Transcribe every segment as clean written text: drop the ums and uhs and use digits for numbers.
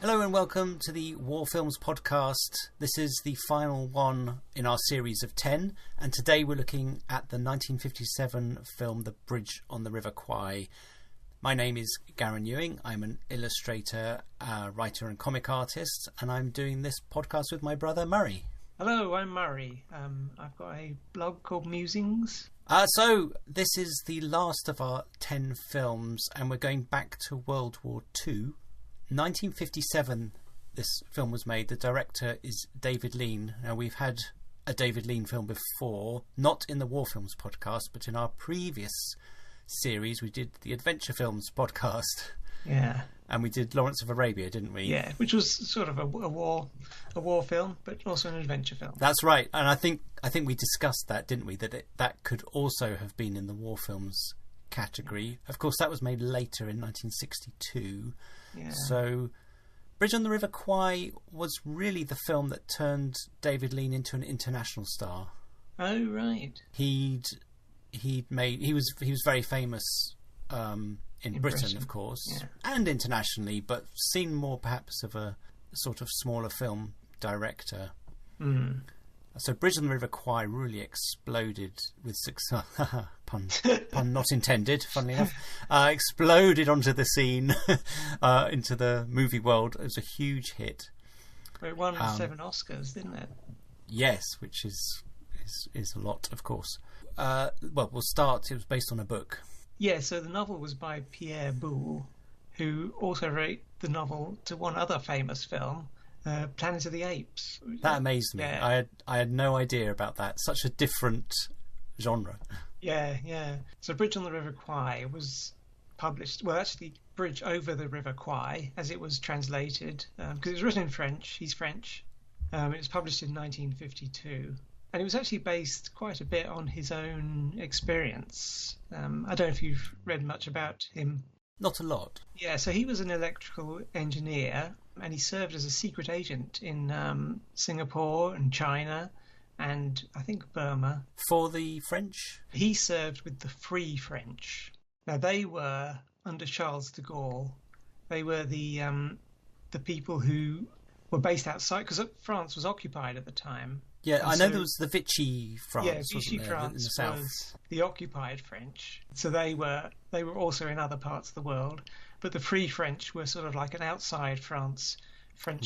Hello and welcome to the War Films podcast. This is the final one in our series of 10, and today we're looking at the 1957 film The Bridge on the River Kwai. My name is Garen Ewing. I'm an illustrator, writer and comic artist, and I'm doing this podcast with my brother Murray. Hello, I'm Murray. I've got a blog called Musings. So this is the last of our 10 films, and we're going back to World War II. 1957 this film was made. The director is David Lean. Now, we've had a David Lean film before, not in the War Films podcast, but in our previous series we did the Adventure Films podcast. Yeah. And we did Lawrence of Arabia, didn't we? Yeah, which was sort of a war film, but also an adventure film. That's right. And I think we discussed that, didn't we? That could also have been in the War Films category. Of course, that was made later in 1962. Yeah. So Bridge on the River Kwai was really the film that turned David Lean into an international star. Oh, right. He was very famous in Britain, of course, yeah, and internationally, but seen more perhaps of a sort of smaller film director. Mm. So Bridge on the River Kwai really exploded with success. pun not intended, funnily enough. Exploded onto the scene, into the movie world. It was a huge hit. It won 7 Oscars, didn't it? Yes, which is a lot, of course. Well, we'll start. It was based on a book. Yeah, so the novel was by Pierre Boulle, who also wrote the novel to one other famous film, Planet of the Apes. That amazed me. Yeah. I had no idea about that. Such a different genre. Yeah. So Bridge on the River Kwai was published, well, actually Bridge over the River Kwai, as it was translated, because it was written in French. He's French. It was published in 1952. And it was actually based quite a bit on his own experience. I don't know if you've read much about him. Not a lot. Yeah, so he was an electrical engineer, and he served as a secret agent in Singapore and China and I think Burma. For the French? He served with the Free French. Now, they were, under Charles de Gaulle, they were the people who were based outside, because France was occupied at the time. Yeah, and I know there was the Vichy France. Yeah, Vichy France in the south. was the occupied French. So they were also in other parts of the world. But the Free French were sort of like an outside French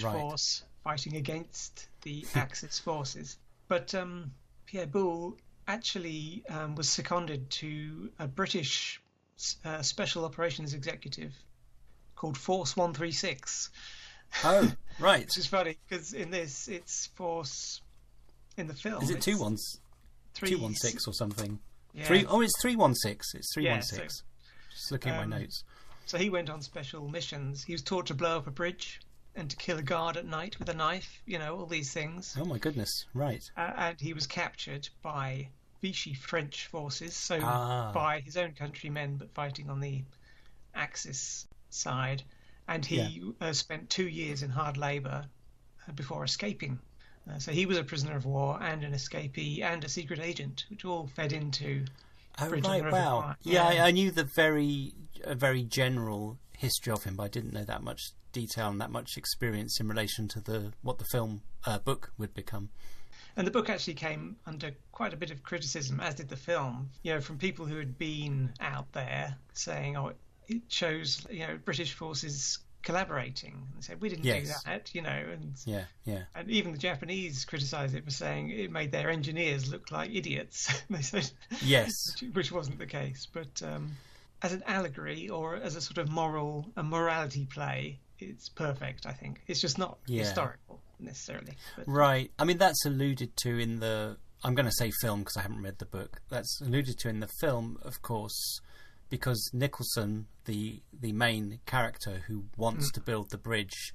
force fighting against the Axis forces. But Pierre Boulle actually was seconded to a British special operations executive called Force 136. Oh, right. Which is funny, because in this, it's Force... In the film, is it 216 or something? Yeah. It's 316. It's 316. Yeah, so, just looking at my notes. So he went on special missions. He was taught to blow up a bridge and to kill a guard at night with a knife. You know, all these things. Oh my goodness! Right. And he was captured by Vichy French forces, so by his own countrymen, but fighting on the Axis side. And he spent 2 years in hard labour before escaping. So he was a prisoner of war and an escapee and a secret agent, which all fed into Bridge on the River Kwai. Yeah, I knew the very general history of him, but I didn't know that much detail and that much experience in relation to what the film book would become. And the book actually came under quite a bit of criticism, as did the film, from people who had been out there saying, "Oh, it shows British forces collaborating," and said we didn't do that, and even the Japanese criticised it for saying it made their engineers look like idiots. They said yes, which wasn't the case, but as an allegory or as a sort of morality play, it's perfect. I think it's just not historical necessarily, but... Right. I mean, that's alluded to in the, I'm going to say film because I haven't read the book, that's alluded to in the film, of course, because Nicholson, the main character who wants to build the bridge,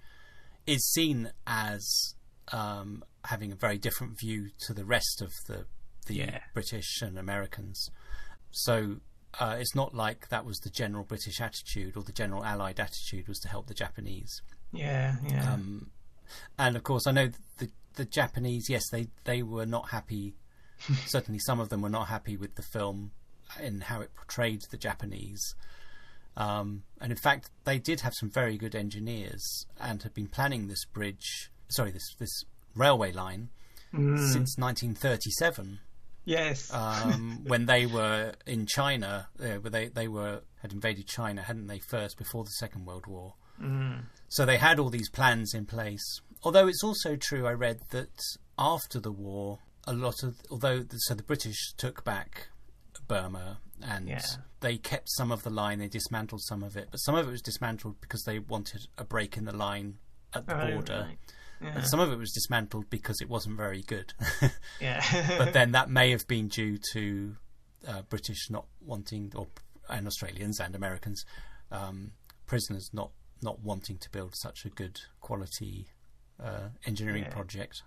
is seen as having a very different view to the rest of the British and Americans. So it's not like that was the general British attitude, or the general Allied attitude was to help the Japanese. Yeah. And of course, I know the Japanese, yes, they were not happy. Certainly some of them were not happy with the film in how it portrayed the Japanese. And in fact, they did have some very good engineers and had been planning this this railway line since 1937. Yes. When they were in China, they had invaded China, hadn't they, first, before the Second World War. So they had all these plans in place. Although it's also true, I read, that after the war, the British took back Burma and they kept some of the line, they dismantled some of it, but some of it was dismantled because they wanted a break in the line at the border. Right. Yeah. And some of it was dismantled because it wasn't very good. But then that may have been due to British not wanting, and Australians and Americans, prisoners not wanting to build such a good quality engineering project.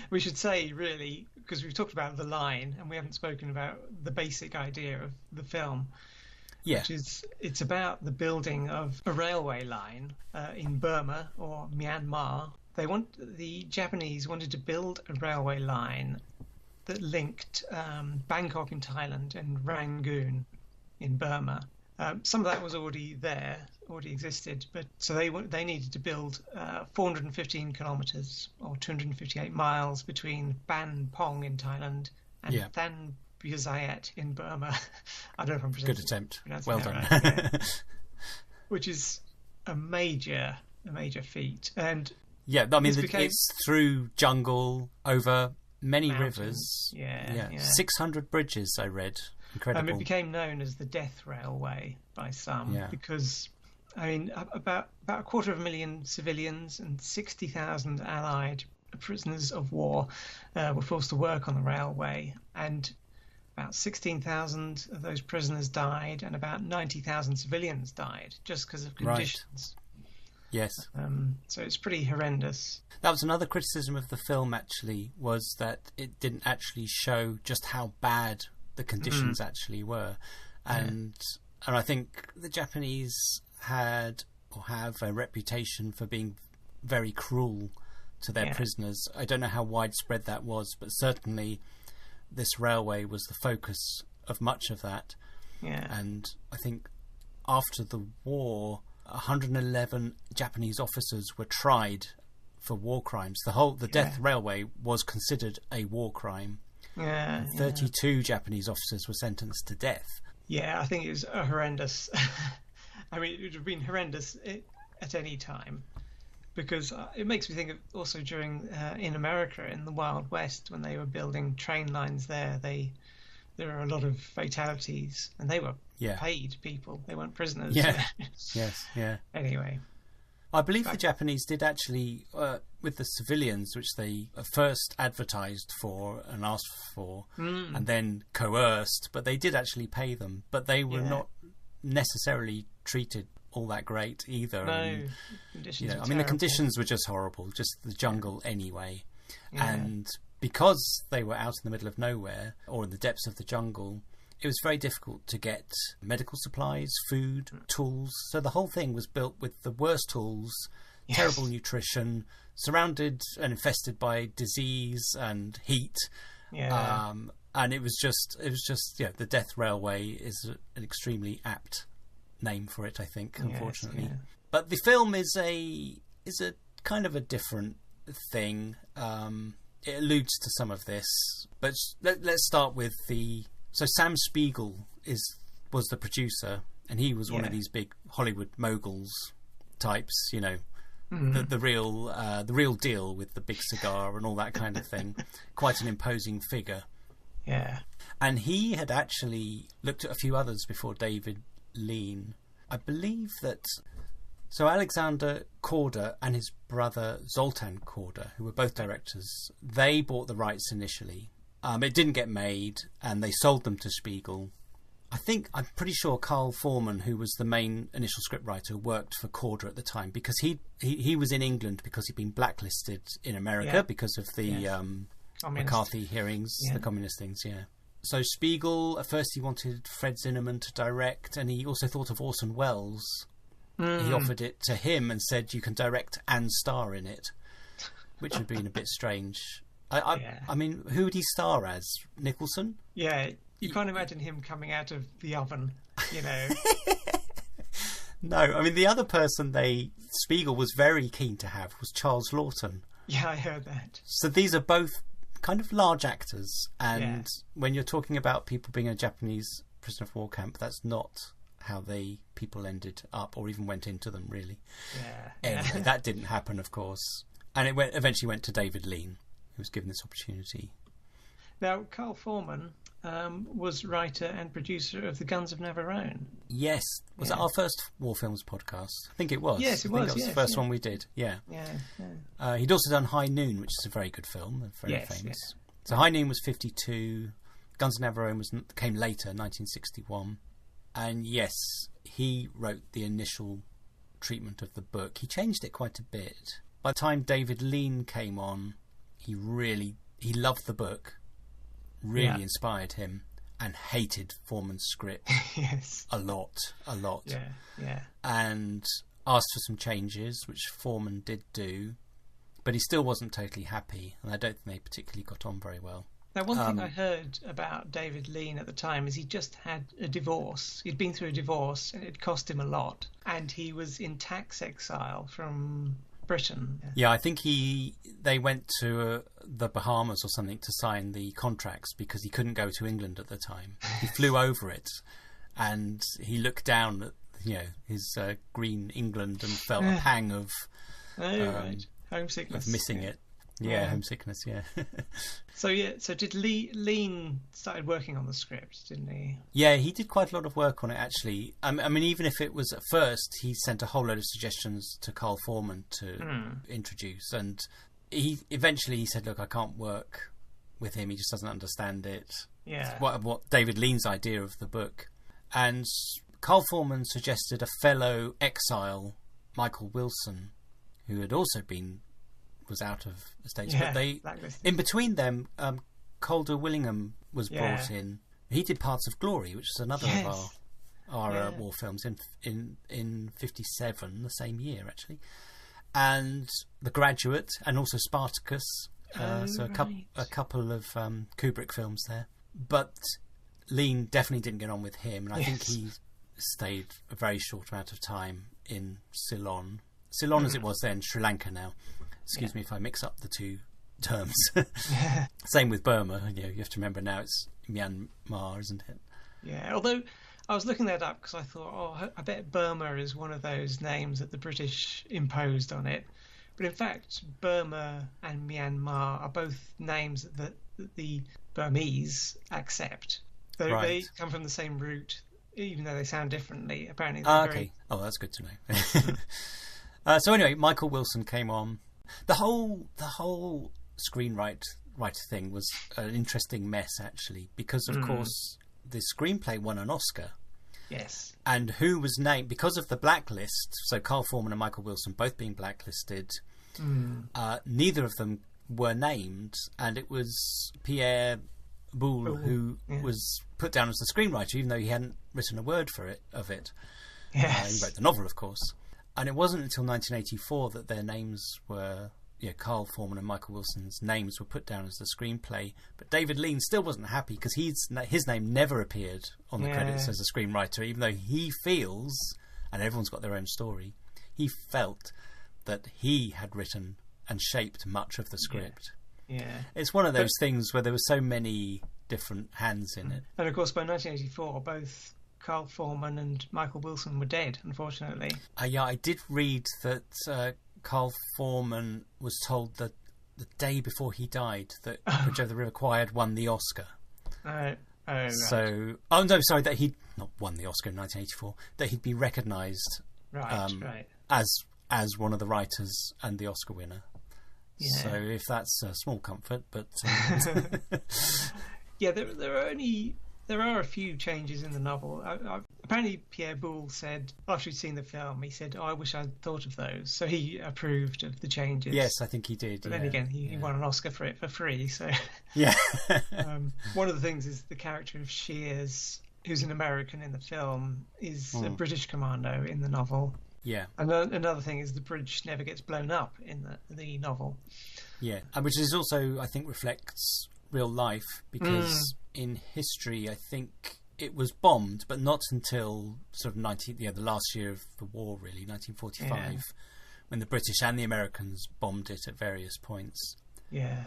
We should say, really, because we've talked about the line and we haven't spoken about the basic idea of the film, which is it's about the building of a railway line in Burma or Myanmar. The Japanese wanted to build a railway line that linked Bangkok in Thailand and Rangoon in Burma. Some of that was already existed, but so they needed to build 415 kilometers or 258 miles between Ban Pong in Thailand and Than Buzayet in Burma. I don't know if I'm pronouncing. Good attempt. Well done. Right, which is a major feat. And I mean, it's through jungle, over many mountains. rivers. 600 bridges, I read. Incredible. It became known as the Death Railway by some because, I mean, about 250,000 civilians and 60,000 Allied prisoners of war were forced to work on the railway, and about 16,000 of those prisoners died, and about 90,000 civilians died just because of conditions. Right. Yes. So it's pretty horrendous. That was another criticism of the film, actually, was that it didn't actually show just how bad the conditions actually were. And I think the Japanese had or have a reputation for being very cruel to their prisoners. I don't know how widespread that was, but certainly this railway was the focus of much of that. And I think after the war, 111 Japanese officers were tried for war crimes. The Death Railway was considered a war crime. 32 Japanese officers were sentenced to death. I think it was horrendous. I mean, it would have been horrendous at any time, because it makes me think of also during in America, in the Wild West, when they were building train lines there were a lot of fatalities, and they were paid people. They weren't prisoners. Anyway, I believe the Japanese did actually, with the civilians, which they first advertised for and asked for, and then coerced, but they did actually pay them. But they were not necessarily treated all that great either. No, conditions were I mean, the conditions were just horrible, just the jungle anyway. And because they were out in the middle of nowhere or in the depths of the jungle, it was very difficult to get medical supplies, food, tools. So the whole thing was built with the worst tools, terrible nutrition, surrounded and infested by disease and heat. And it was just the Death Railway is an extremely apt name for it, I think, unfortunately. But the film is a kind of a different thing. It alludes to some of this, but let's start with So Sam Spiegel was the producer, and he was one of these big Hollywood moguls types, the real deal with the big cigar and all that kind of thing. Quite an imposing figure. And he had actually looked at a few others before David Lean. I believe that. So Alexander Korda and his brother Zoltan Korda, who were both directors, they bought the rights initially. It didn't get made, and they sold them to Spiegel. I'm pretty sure Carl Foreman, who was the main initial scriptwriter, worked for Korda at the time, because he was in England because he'd been blacklisted in America because of the McCarthy hearings, the communist things. So Spiegel, at first he wanted Fred Zinnemann to direct, and he also thought of Orson Welles. He offered it to him and said, "You can direct and star in it," which would have been a bit strange. I mean, who would he star as? Nicholson? You can't imagine him coming out of the oven, No, I mean, the other person Spiegel was very keen to have was Charles Lawton. Yeah, I heard that. So these are both kind of large actors, and when you're talking about people being in a Japanese prisoner of war camp, that's not how people ended up or even went into them, really. Yeah. Anyway, that didn't happen, of course. And it eventually went to David Lean, who was given this opportunity. Now, Carl Foreman was writer and producer of The Guns of Navarone. Yes. Was that our first War Films podcast? I think it was. Yes, it I was. think that was the first one we did. Yeah. He'd also done High Noon, which is a very good film, very famous. Yes. So High Noon was 52. Guns of Navarone came later, 1961. And yes, he wrote the initial treatment of the book. He changed it quite a bit. By the time David Lean came on, he loved the book, really inspired him, and hated Foreman's script a lot. Yeah. And asked for some changes, which Foreman did do, but he still wasn't totally happy, and I don't think they particularly got on very well. Now, one thing I heard about David Lean at the time is he just had a divorce. He'd been through a divorce, and it cost him a lot, and he was in tax exile from Britain. Yeah, I think they went to the Bahamas or something to sign the contracts because he couldn't go to England at the time. He flew over it, and he looked down at his green England and felt a pang of homesickness, of missing it. Yeah, homesickness. Yeah. So did Lean started working on the script, didn't he? Yeah, he did quite a lot of work on it, actually. I mean, even if it was at first, he sent a whole load of suggestions to Carl Foreman to introduce, and he eventually said, "Look, I can't work with him. He just doesn't understand it." Yeah. What David Lean's idea of the book, and Carl Foreman suggested a fellow exile, Michael Wilson, who had also was out of the States, but in between them, Calder Willingham was brought in. He did Parts of Glory, which is another of our war films in 57, the same year actually, and The Graduate, and also Spartacus. A couple of Kubrick films there, but Lean definitely didn't get on with him, and I think he stayed a very short amount of time in Ceylon as it was then, Sri Lanka now. Excuse me if I mix up the two terms. Same with Burma. You have to remember now it's Myanmar, isn't it? Yeah, although I was looking that up because I thought, I bet Burma is one of those names that the British imposed on it. But in fact, Burma and Myanmar are both names that the Burmese accept. They come from the same root, even though they sound differently. Apparently, okay. Oh, that's good to know. So anyway, Michael Wilson came on. The whole screenwriter thing was an interesting mess, actually, because of course the screenplay won an Oscar. Yes. And who was named because of the blacklist? So Carl Foreman and Michael Wilson both being blacklisted. Neither of them were named, and it was Pierre Boulle who was put down as the screenwriter, even though he hadn't written a word of it. Yes. He wrote the novel, of course. And it wasn't until 1984 that their names were, Carl Foreman and Michael Wilson's names were put down as the screenplay. But David Lean still wasn't happy because his name never appeared on the credits as a screenwriter, even though he feels, and everyone's got their own story, he felt that he had written and shaped much of the script. Yeah. It's one of those things where there were so many different hands in it. And of course, by 1984, both Carl Foreman and Michael Wilson were dead, unfortunately. I did read that Carl Foreman was told that the day before he died that Bridge Over the River Kwai had won the Oscar. Right. That he'd not won the Oscar in 1984, that he'd be recognised as one of the writers and the Oscar winner. Yeah. So if that's a small comfort, but there are a few changes in the novel. Apparently, Pierre Boulle said, after he'd seen the film, he said, I wish I'd thought of those. So he approved of the changes. Yes, I think he did. But then again, he won an Oscar for it for free. So yeah. One of the things is the character of Shears, who's an American in the film, is a British commando in the novel. Yeah. And another thing is the bridge never gets blown up in the novel. Yeah, which is also, I think, reflects real life, because in history, I think it was bombed, but not until sort of the last year of the war, really, 1945, when the British and the Americans bombed it at various points. Yeah.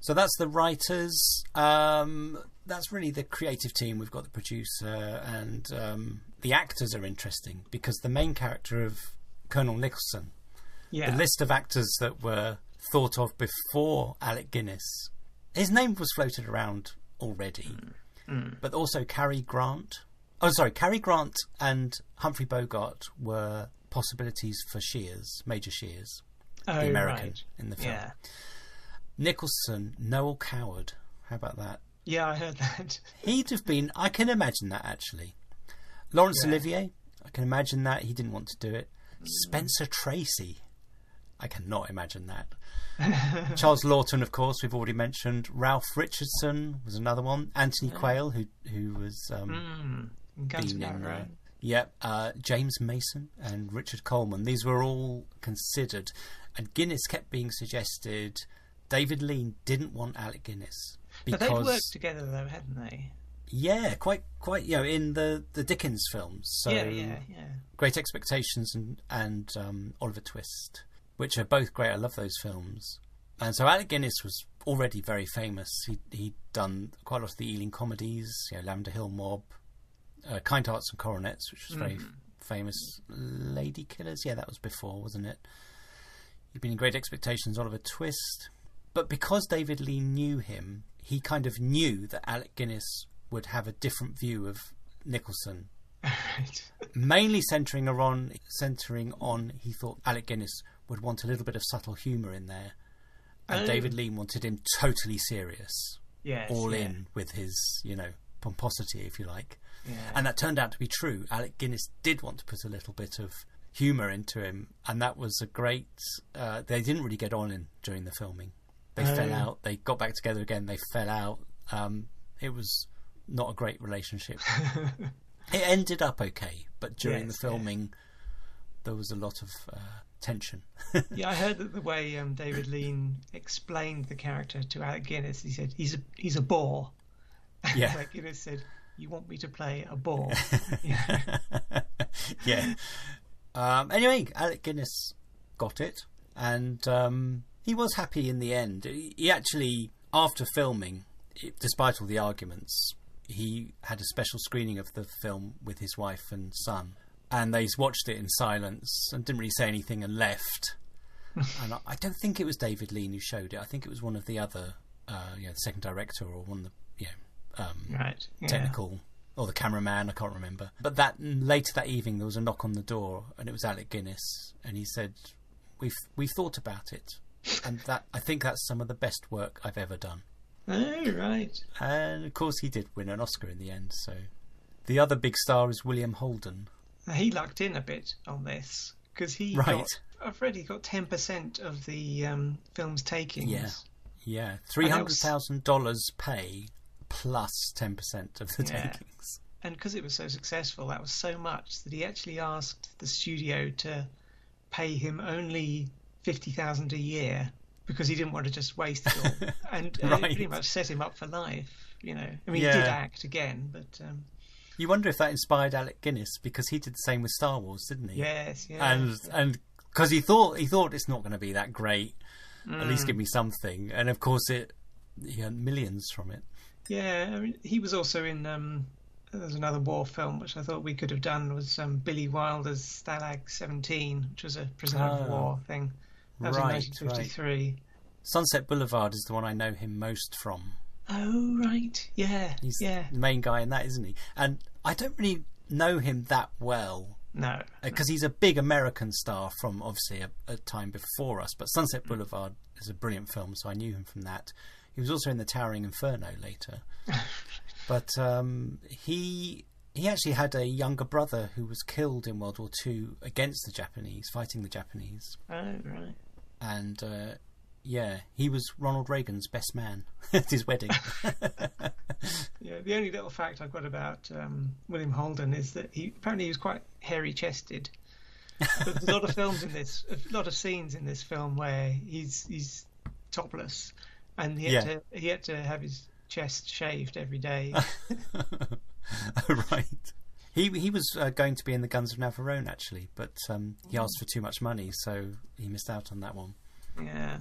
So that's the writers. That's really the creative team. We've got the producer, and the actors are interesting because the main character of Colonel Nicholson, the list of actors that were thought of before Alec Guinness, his name was floated around already. But also Cary Grant. Cary Grant and Humphrey Bogart were possibilities for Major Shears, the American in the film. Yeah. Nicholson, Noel Coward. How about that? Yeah, I heard that. He'd have been... I can imagine that, actually. Laurence Olivier, I can imagine that. He didn't want to do it. Spencer Tracy. I cannot imagine that. Charles Lawton, of course, we've already mentioned. Ralph Richardson was another one. Anthony Quayle, who was James Mason and Richard Coleman. These were all considered, and Guinness kept being suggested. David Lean didn't want Alec Guinness because but they'd worked together, though, hadn't they? Yeah, quite. In the Dickens films. So yeah. Great Expectations and Oliver Twist, which are both great. I love those films. And so Alec Guinness was already very famous. He'd done quite a lot of the Ealing comedies, Lavender Hill Mob, Kind Hearts and Coronets, which was very famous. Lady Killers, that was before, wasn't it? He'd been in Great Expectations, Oliver Twist. But because David Lean knew him, he kind of knew that Alec Guinness would have a different view of Nicholson. Right. Mainly centering on he thought Alec Guinness would want a little bit of subtle humour in there. And David Lean wanted him totally serious. Yes, in with his, pomposity, if you like. Yeah. And that turned out to be true. Alec Guinness did want to put a little bit of humour into him. And that was a great... they didn't really get on during the filming. They fell out. They got back together again. They fell out. It was not a great relationship. It ended up okay. But during the filming, there was a lot of... tension. Yeah, I heard that the way David Lean explained the character to Alec Guinness, he said he's a bore. Yeah. Alec Guinness said, "You want me to play a bore?" Yeah. Anyway, Alec Guinness got it, and he was happy in the end. He actually, after filming, despite all the arguments, he had a special screening of the film with his wife and son. And they watched it in silence and didn't really say anything and left. And I don't think it was David Lean who showed it. I think it was one of the other, the second director or one of the technical or the cameraman. I can't remember. But later that evening there was a knock on the door and it was Alec Guinness, and he said, "We've thought about it, and I think that's some of the best work I've ever done." Oh, right. And of course he did win an Oscar in the end. So the other big star is William Holden. He lucked in a bit on this because I've read he got 10% of the film's takings. Yeah, $300,000 pay plus 10% of the takings. And because it was so successful, that was so much that he actually asked the studio to pay him only $50,000 a year because he didn't want to just waste it all, and it pretty much set him up for life. He did act again, but. You wonder if that inspired Alec Guinness, because he did the same with Star Wars, didn't he? Yes, yeah. And because he thought it's not going to be that great. At least give me something. And of course, he earned millions from it. Yeah, he was also in. There's another war film which I thought we could have done, was Billy Wilder's Stalag 17, which was a prisoner of war thing. That was in 1953. Right. Sunset Boulevard is the one I know him most from. Oh, right. Yeah. He's the main guy in that, isn't he? And I don't really know him that well. No. Because he's a big American star from, obviously, a time before us. But Sunset Boulevard is a brilliant film, so I knew him from that. He was also in The Towering Inferno later. But he actually had a younger brother who was killed in World War II against the Japanese, fighting the Japanese. Oh, right. And... he was Ronald Reagan's best man at his wedding. Yeah, the only little fact I've got about William Holden is that he was quite hairy-chested. But there's a lot of scenes in this film where he's topless, and he had to have his chest shaved every day. Right. He was going to be in the Guns of Navarone, actually, but he asked for too much money, so he missed out on that one. Yeah.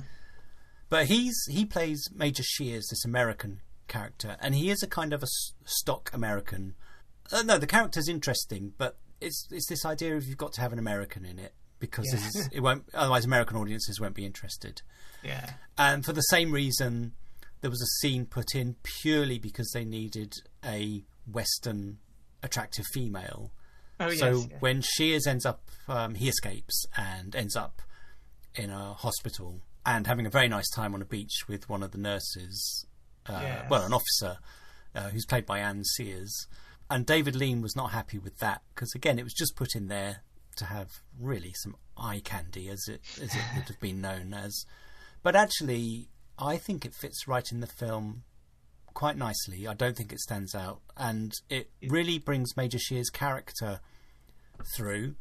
But he plays Major Shears, this American character, and he is a kind of a stock American. No, the character's interesting, but it's this idea of you've got to have an American in it, because it won't, otherwise American audiences won't be interested. Yeah. And for the same reason, there was a scene put in purely because they needed a Western attractive female. Oh, yes. So when Shears ends up, he escapes and ends up in a hospital and having a very nice time on a beach with one of the nurses, well, an officer, who's played by Anne Sears. And David Lean was not happy with that because, again, it was just put in there to have really some eye candy, as it would have been known as. But actually, I think it fits right in the film quite nicely. I don't think it stands out, and it really brings Major Shears' character through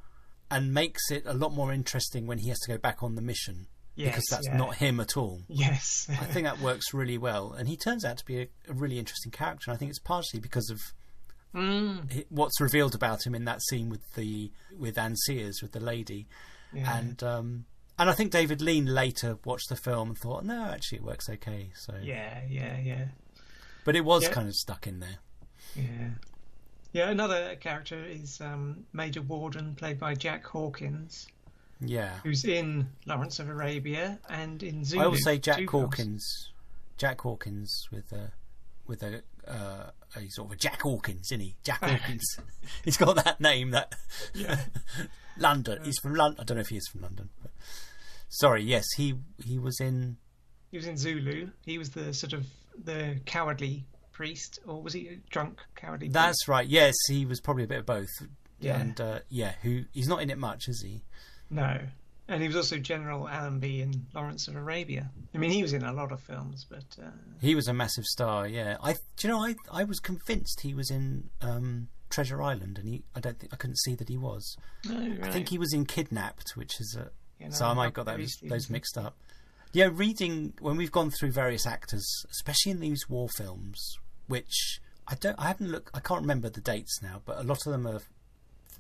and makes it a lot more interesting when he has to go back on the mission, because that's not him at all. Yes. I think that works really well, and he turns out to be a really interesting character, and I think it's partially because of what's revealed about him in that scene with Anne Sears, with the lady. And I think David Lean later watched the film and thought, no, actually it works okay. So yeah. But it was kind of stuck in there. Yeah, another character is Major Warden, played by Jack Hawkins. Yeah. Who's in Lawrence of Arabia and in Zulu. I would say Jack Hawkins. Jack Hawkins with a he's sort of a Jack Hawkins, isn't he? Jack Hawkins. He's got that name. That London. He's from London. I don't know if he is from London. But... Sorry. Yes, he was in. He was in Zulu. He was the sort of the cowardly priest, or was he a drunk cowardly priest? That's right. Yes, he was probably a bit of both. Yeah. And who he's not in it much, is he? No. And he was also General Allenby in Lawrence of Arabia. I mean, he was in a lot of films, but he was a massive star. Yeah, I was convinced he was in Treasure Island, and I couldn't see that he was. No, right. I think he was in Kidnapped, which is so I might got those mixed up. Yeah, reading when we've gone through various actors, especially in these war films, which I haven't looked. I can't remember the dates now, but a lot of them are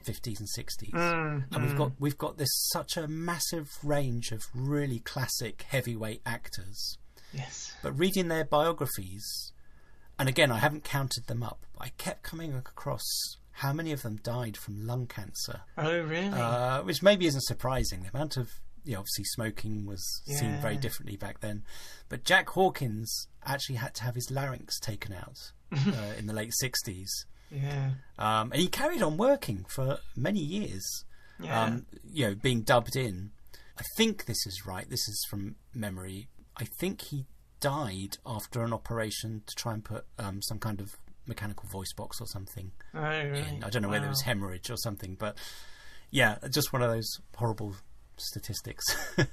50s and 60s, and we've got such a massive range of really classic heavyweight actors. Yes. But reading their biographies, and again, I haven't counted them up, but I kept coming across how many of them died from lung cancer. Oh, really? Which maybe isn't surprising. The amount of obviously smoking was seen very differently back then, but Jack Hawkins actually had to have his larynx taken out in the late 60s. Yeah. And he carried on working for many years. Yeah. Being dubbed in. I think this is right. This is from memory. I think he died after an operation to try and put some kind of mechanical voice box or something. Oh, right. in. I don't know whether it was hemorrhage or something, but yeah, just one of those horrible statistics.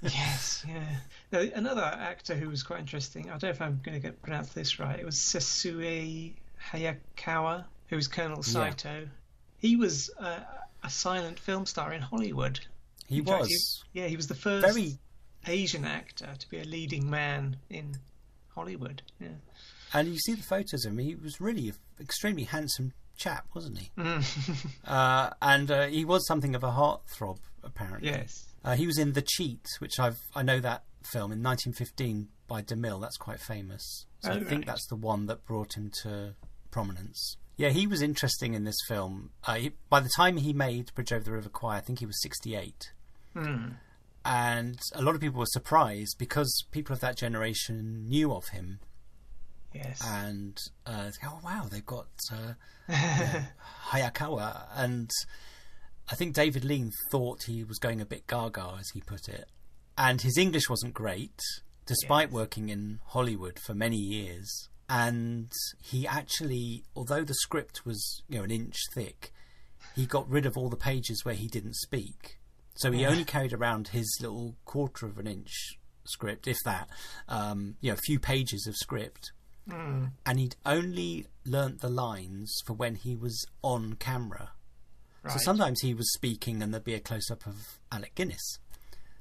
Yes, yeah. Now, another actor who was quite interesting, I don't know if I'm going to pronounce this right, it was Sessue Hayakawa, who was Colonel Saito. Yeah. He was a silent film star in Hollywood. He was the first Asian actor to be a leading man in Hollywood. Yeah. And you see the photos of him, he was really an extremely handsome chap, wasn't he? And he was something of a heartthrob, apparently. Yes. He was in The Cheat, which I know that film in 1915 by DeMille. That's quite famous. So I think that's the one that brought him to prominence. Yeah, he was interesting in this film. By the time he made Bridge Over the River Kwai, I think he was 68. And a lot of people were surprised because people of that generation knew of him. Yes. And oh wow, they've got Hayakawa. And I think David Lean thought he was going a bit gaga, as he put it. And his English wasn't great, despite working in Hollywood for many years. And he actually, although the script was an inch thick, he got rid of all the pages where he didn't speak. So he only carried around his little quarter of an inch script, if that, a few pages of script. And he'd only learnt the lines for when he was on camera. Right. So sometimes he was speaking and there'd be a close-up of Alec Guinness.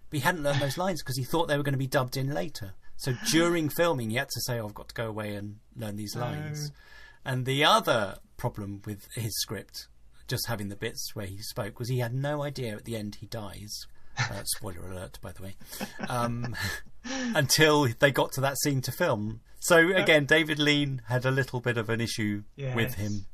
But he hadn't learned those lines because he thought they were going to be dubbed in later. So during filming, he had to say, I've got to go away and learn these lines. And the other problem with his script, just having the bits where he spoke, was he had no idea at the end he dies. Spoiler alert, by the way. Until they got to that scene to film. So again, David Lean had a little bit of an issue with him.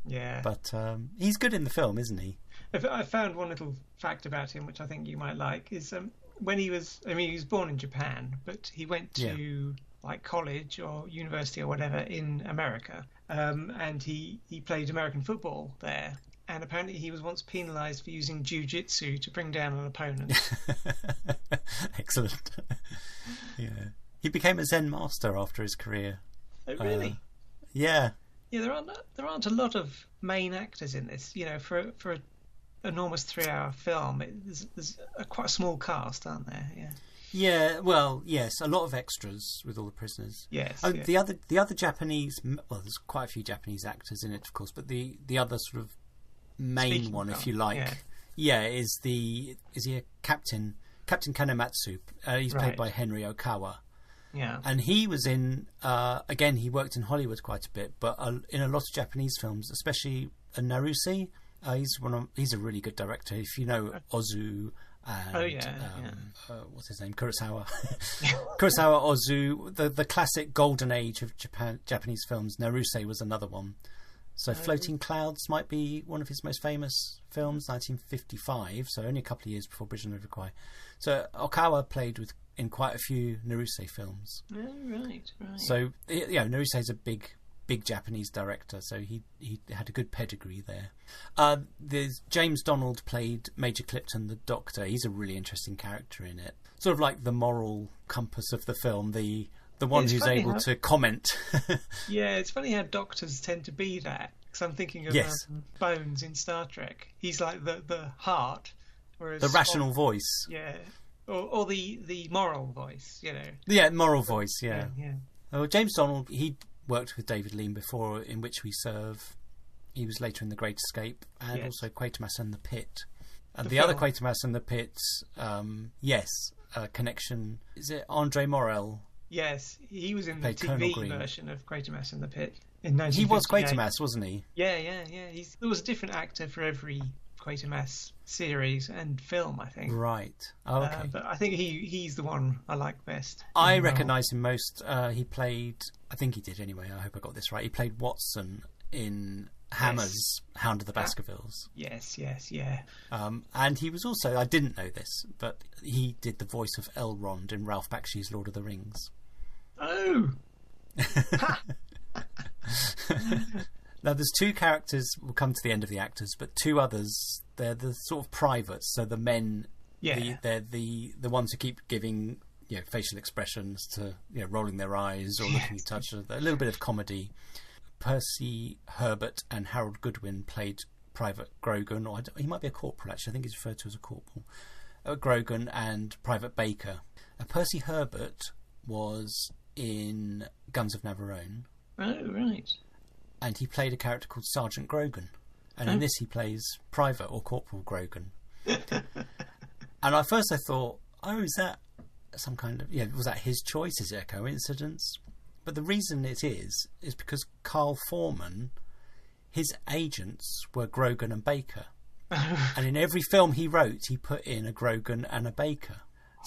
Yeah. But he's good in the film, isn't he? I found one little fact about him, which I think you might like, is when he was born in Japan, but he went to like college or university or whatever in America, and he played American football there. And apparently he was once penalised for using jiu-jitsu to bring down an opponent. Excellent. Yeah. He became a Zen master after his career. Oh, really? Yeah. Yeah, there aren't a lot of main actors in this. For an enormous 3-hour film, there's quite a small cast, aren't there? Yeah. Yeah, well, yes, a lot of extras with all the prisoners. Yes. The other Japanese, well, there's quite a few Japanese actors in it, of course, but the other sort of main one, if you like, is he a Captain Kanematsu? He's played by Henry Okawa. Yeah, and he was in again, he worked in Hollywood quite a bit, but in a lot of Japanese films, especially Naruse. He's a really good director. If you know Ozu and what's his name, Kurosawa. Kurosawa, Ozu, the classic golden age of Japanese films. Naruse was another one. So Floating Clouds might be one of his most famous films, 1955, so only a couple of years before Bridge on the River Kwai. So Okawa played in quite a few Naruse films. Oh, right. So, Naruse is a big Japanese director, so he had a good pedigree there. There's James Donald played Major Clipton, the Doctor. He's a really interesting character in it. Sort of like the moral compass of the film, the one who's able to comment. Yeah, it's funny how doctors tend to be that. Because I'm thinking of Bones in Star Trek. He's like the heart, whereas the rational voice. Yeah, or the moral voice. Yeah, moral voice. Yeah. Yeah. James Donald, he worked with David Lean before, In Which We Serve. He was later in The Great Escape, and also Quatermass and the Pit. And the other Quatermass and the Pit, connection. Is it Andre Morel? Yes, he was in the TV version of Quatermass in the Pit in 1958. He was Quatermass, wasn't he? Yeah. There was a different actor for every Quatermass series and film, I think. Right. Oh, okay. But I think he's the one I like best. I recognise him most. He played, I think he did anyway, I hope I got this right. He played Watson in Hammer's Hound of the Baskervilles. Yes, yeah. And he was also, I didn't know this, but he did the voice of Elrond in Ralph Bakshi's Lord of the Rings. Oh! Now, there's two characters, we'll come to the end of the actors, but two others, they're the sort of privates, so the men, they're the ones who keep giving facial expressions to rolling their eyes or looking at each other, a little bit of comedy. Percy Herbert and Harold Goodwin played Private Grogan, or he might be a corporal actually, I think he's referred to as a corporal. Grogan and Private Baker. Percy Herbert was in Guns of Navarone. Oh, right. And he played a character called Sergeant Grogan. And in this he plays Private or Corporal Grogan. And at first I thought, is that some kind of... was that his choice? Is it a coincidence? But the reason it is because Carl Foreman, his agents were Grogan and Baker. And in every film he wrote, he put in a Grogan and a Baker.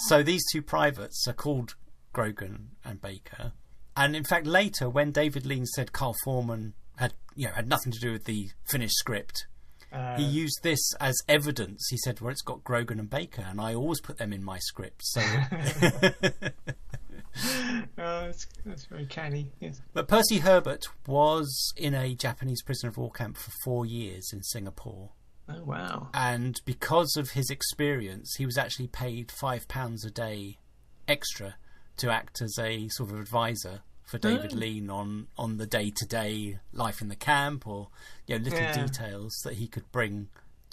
So these two privates are called Grogan and Baker. And in fact, later, when David Lean said Carl Foreman had nothing to do with the finished script, he used this as evidence. He said, well, it's got Grogan and Baker, and I always put them in my script. So... that's very canny. Yes. But Percy Herbert was in a Japanese prisoner of war camp for 4 years in Singapore. Oh, wow. And because of his experience, he was actually paid £5 a day extra to act as a sort of advisor for David Lean on the day-to-day life in the camp, or little details that he could bring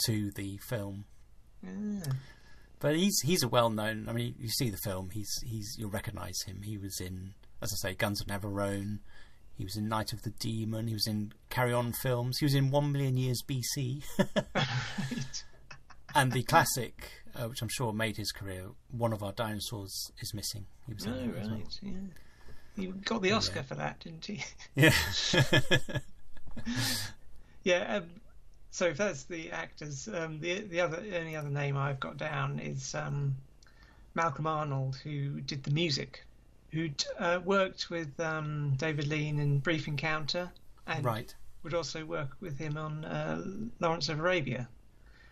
to the film. But he's a well-known... I mean, you see the film, you'll recognise him. He was in, as I say, Guns of Navarone. He was in Night of the Demon. He was in Carry On films. He was in 1 Million Years BC. And the classic, which I'm sure made his career, One of Our Dinosaurs is Missing. He was in that as well. Yeah. He got the Oscar for that, didn't he? Yeah. Yeah. So if that's the actors, the only other name I've got down is Malcolm Arnold, who did the music, who'd worked with David Lean in Brief Encounter, and would also work with him on Lawrence of Arabia.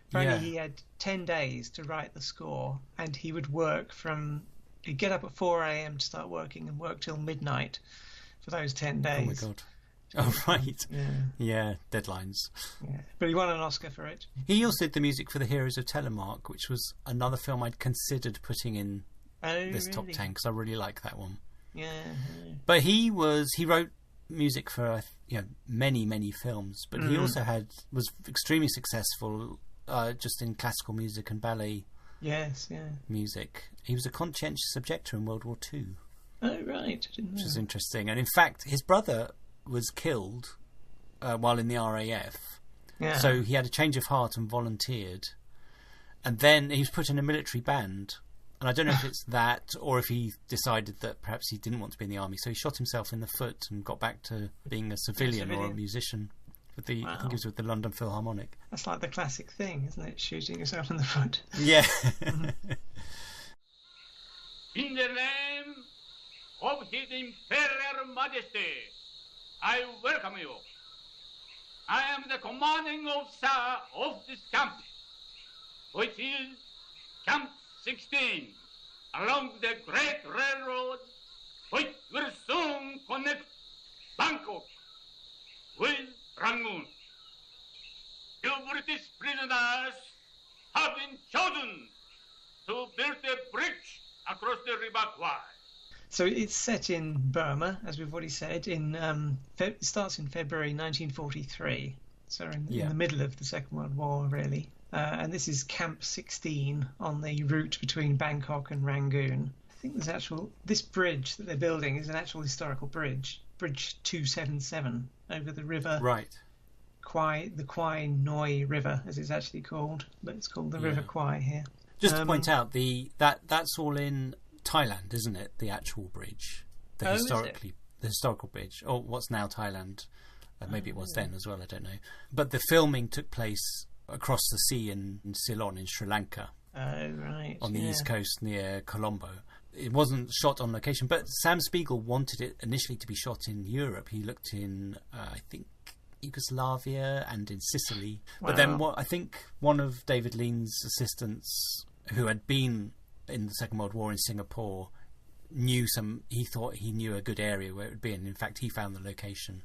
Apparently he had 10 days to write the score, and he would he'd get up at 4 a.m. to start working and work till midnight for those 10 days. Oh my God. Oh, right. Yeah, deadlines. Yeah. But he won an Oscar for it. He also did the music for The Heroes of Telemark, which was another film I'd considered putting in this top 10 because I really like that one. Yeah. But he wrote music for many films, but he also was extremely successful just in classical music and ballet. Yes, yeah. Music. He was a conscientious objector in World War II. Oh, right. I didn't know. Which is interesting. And in fact, his brother was killed while in the RAF. Yeah. So he had a change of heart and volunteered. And then he was put in a military band. And I don't know if it's that or if he decided that perhaps he didn't want to be in the army. So he shot himself in the foot and got back to being a civilian or a musician. I think he was with the London Philharmonic. That's like the classic thing, isn't it? Shooting yourself in the foot. Yeah. In the name of His Imperial Majesty, I welcome you. I am the commanding officer of this camp, which is Camp 16, along the Great Railroad, which will soon connect Bangkok with Rangoon. You British prisoners have been chosen to build a bridge across the River Kwai. So it's set in Burma, as we've already said. It starts in February 1943, so in the middle of the Second World War, really. And this is Camp 16 on the route between Bangkok and Rangoon. I think this bridge that they're building is an actual historical bridge, Bridge 277, over the river. Right. Kwai, the Kwai Noi River, as it's actually called, but it's called the River Kwai here. Just to point out, that's all in Thailand, isn't it? The actual bridge, the historical bridge, or what's now Thailand. Maybe it was then as well. I don't know. But the filming took place across the sea in Ceylon, in Sri Lanka. Oh, right. On the east coast near Colombo. It wasn't shot on location, but Sam Spiegel wanted it initially to be shot in Europe. He looked in, I think, Yugoslavia and in Sicily. Wow. But then I think one of David Lean's assistants, who had been in the Second World War in Singapore, he thought he knew a good area where it would be, and in fact he found the location.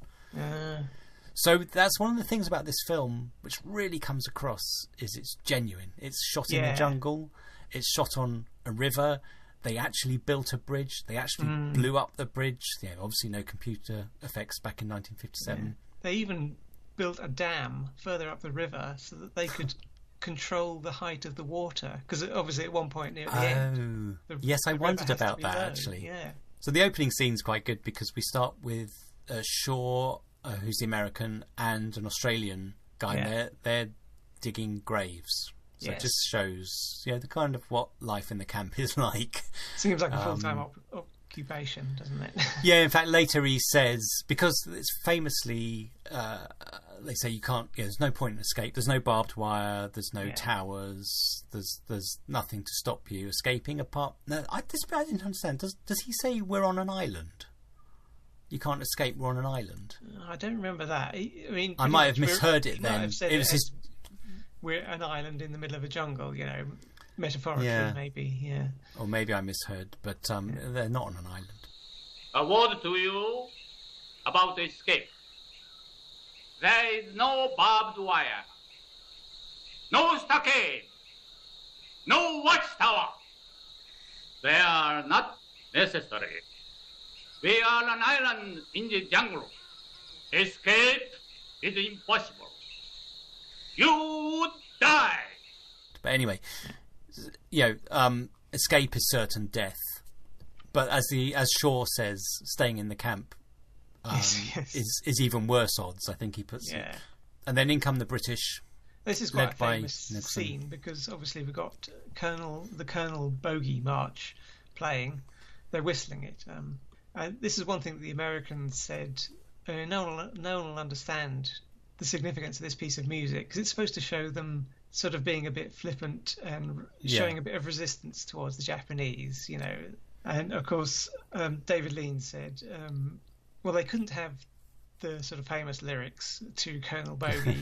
So that's one of the things about this film which really comes across, is it's genuine. It's shot in the jungle, it's shot on a river. They actually built a bridge, they actually blew up the bridge. Obviously no computer effects back in 1957. They even built a dam further up the river so that they could control the height of the water, because obviously at one point near the end, I wondered about that actually. Yeah. So the opening scene's quite good because we start with Shaw, who's the American, and an Australian guy. Yeah. They're digging graves. So it just shows the kind of what life in the camp is like. Seems like a full-time occupation, doesn't it? Yeah, in fact later he says, because it's famously they say you can't, there's no point in escape, there's no barbed wire, there's no towers, there's nothing to stop you escaping apart. No, I didn't understand. Does he say we're on an island? You can't escape, we're on an island? I don't remember that. I might have misheard it then. It was his... We're an island in the middle of a jungle, metaphorically, maybe, Or maybe I misheard, but they're not on an island. A word to you about escape. There is no barbed wire, no stockade, no watchtower. They are not necessary. We are an island in the jungle. Escape is impossible. You would die. But anyway, escape is certain death. But as Shaw says, staying in the camp is even worse odds, I think he puts it. And then in come the British. This is quite a famous scene because obviously we've got the Colonel Bogey March playing. They're whistling it. And this is one thing that the Americans said no one will understand the significance of this piece of music, because it's supposed to show them sort of being a bit flippant and showing a bit of resistance towards the Japanese, you know. And of course, David Lean said, well, they couldn't have the sort of famous lyrics to Colonel Bogey,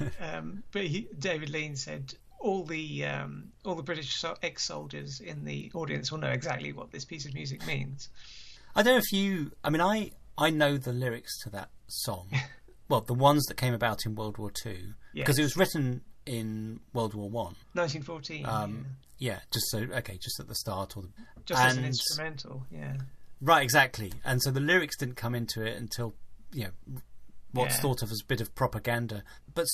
but David Lean said all the British ex-soldiers in the audience will know exactly what this piece of music means. I don't know if you... I mean, I know the lyrics to that song. Well, the ones that came about in World War II. Because it was written in World War One. 1914. Just at the start. As an instrumental, Right, exactly. And so the lyrics didn't come into it until, what's thought of as a bit of propaganda. But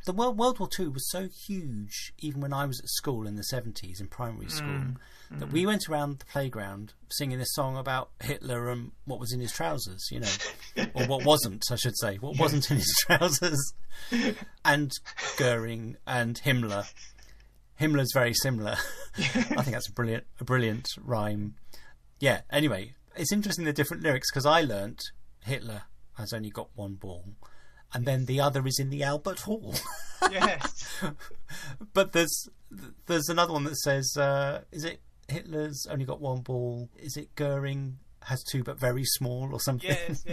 the World War II was so huge, even when I was at school in the 70s, in primary school, that we went around the playground singing this song about Hitler and what was in his trousers, you know. Or what wasn't, I should say. What wasn't in his trousers. And Goering and Himmler. Himmler's very similar. I think that's a brilliant rhyme. Yeah, anyway, it's interesting the different lyrics, because I learnt Hitler has only got one ball, and then the other is in the Albert Hall. Yes. But there's another one that says, is it Hitler's only got one ball? Is it Goering has two but very small, or something? Yes,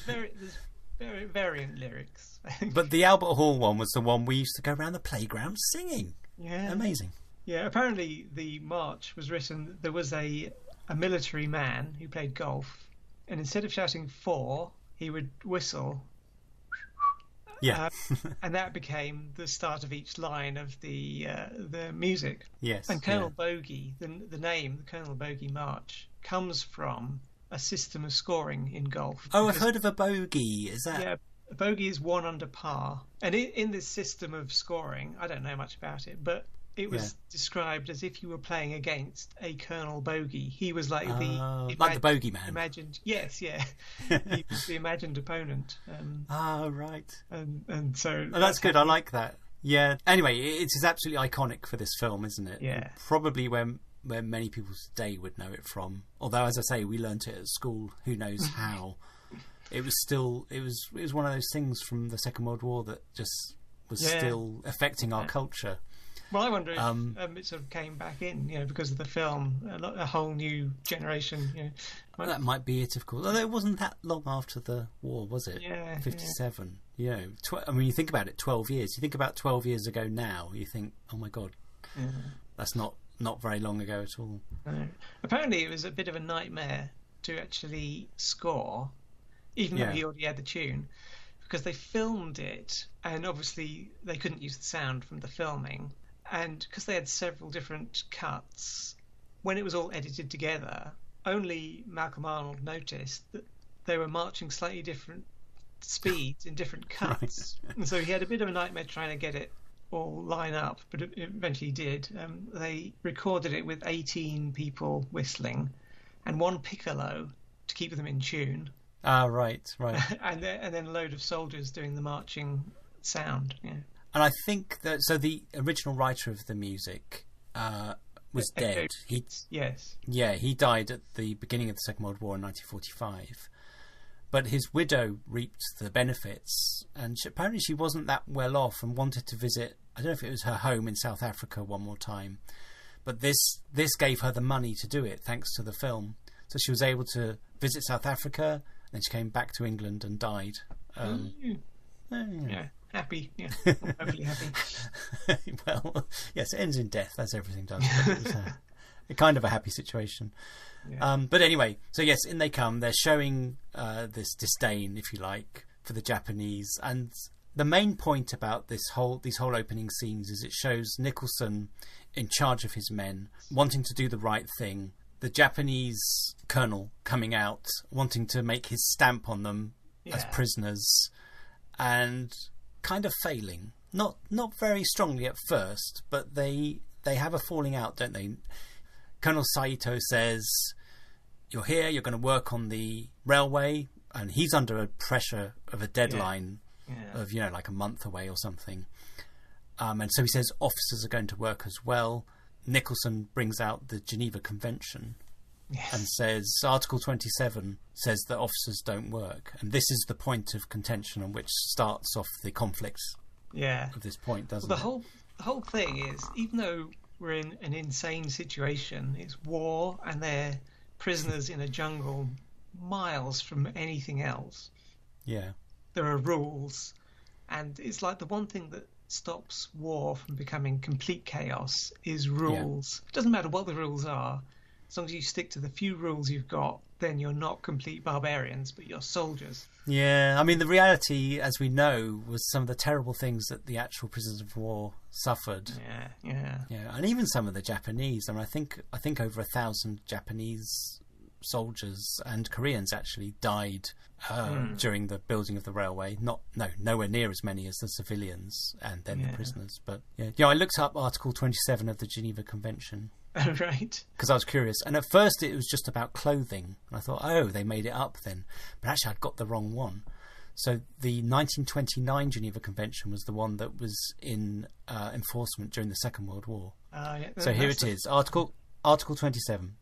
There's very variant lyrics. But the Albert Hall one was the one we used to go around the playground singing. Yeah. Amazing. Yeah, apparently the march was written, there was a military man who played golf, and instead of shouting 4, he would whistle. Yeah. And that became the start of each line of the music. Yes. And Colonel Bogey, the name, the Colonel Bogey March, comes from a system of scoring in golf. Oh, I've heard of a bogey. Is that... Yeah, a bogey is 1 under par. And in this system of scoring, I don't know much about it, but it was described as if you were playing against a Colonel Bogey. He was like the bogey man. Imagined, yes, yeah. He was the imagined opponent. Right. And so that's good. I like that. Yeah. Anyway, it is absolutely iconic for this film, isn't it? Yeah. Probably where many people today would know it from. Although, as I say, we learnt it at school. Who knows how? It was still. It was one of those things from the Second World War that just was still affecting our culture. Well, I wonder if it sort of came back in, because of the film, a whole new generation. Well, that might be it, of course. Although it wasn't that long after the war, was it? Yeah. 57. Yeah. I mean, you think about it, 12 years. You think about 12 years ago now, you think, oh my God, that's not very long ago at all. No. Apparently, it was a bit of a nightmare to actually score, even though he already had the tune, because they filmed it, and obviously they couldn't use the sound from the filming. And because they had several different cuts, when it was all edited together, only Malcolm Arnold noticed that they were marching slightly different speeds in different cuts. Right. And so he had a bit of a nightmare trying to get it all line up, but it eventually did. They recorded it with 18 people whistling and 1 piccolo to keep them in tune. Right. and then a load of soldiers doing the marching sound. Yeah. And I think that the original writer of the music was dead. He died at the beginning of the Second World War in 1945. But his widow reaped the benefits, and apparently she wasn't that well off and wanted to visit. I don't know if it was her home in South Africa one more time, but this gave her the money to do it thanks to the film. So she was able to visit South Africa, and then she came back to England and died. Yeah. Happy, hopefully happy. Well, yes, it ends in death, as everything does. But it was a kind of a happy situation. Yeah. But anyway, so yes, in they come. They're showing this disdain, if you like, for the Japanese. And the main point about these whole opening scenes is it shows Nicholson in charge of his men, wanting to do the right thing. The Japanese colonel coming out, wanting to make his stamp on them as prisoners, and kind of failing, not very strongly at first, but they have a falling out, don't they? Colonel Saito says, "You're here, you're going to work on the railway," and he's under a pressure of a deadline of like a month away or something. And so he says officers are going to work as well. Nicholson brings out the Geneva Convention, Yes. and says Article 27 says that officers don't work, and this is the point of contention on which starts off the conflict. Yeah. At this point, doesn't The it? whole thing is, even though we're in an insane situation, it's war and they're prisoners in a jungle miles from anything else. Yeah. There are rules, and it's like the one thing that stops war from becoming complete chaos is rules. It doesn't matter what the rules are, as long as you stick to the few rules you've got, then you're not complete barbarians, but you're soldiers. Yeah, I mean, the reality, as we know, was some of the terrible things that the actual prisoners of war suffered. Yeah. And even some of the Japanese. I mean, I think over 1,000 Japanese soldiers and Koreans actually died during the building of the railway. Nowhere near as many as the civilians and then the prisoners. But I looked up Article 27 of the Geneva Convention. Oh, right. Because I was curious. And at first it was just about clothing. And I thought, oh, they made it up then. But actually I'd got the wrong one. So the 1929 Geneva Convention was the one that was in enforcement during the Second World War. So here it is. Article 27.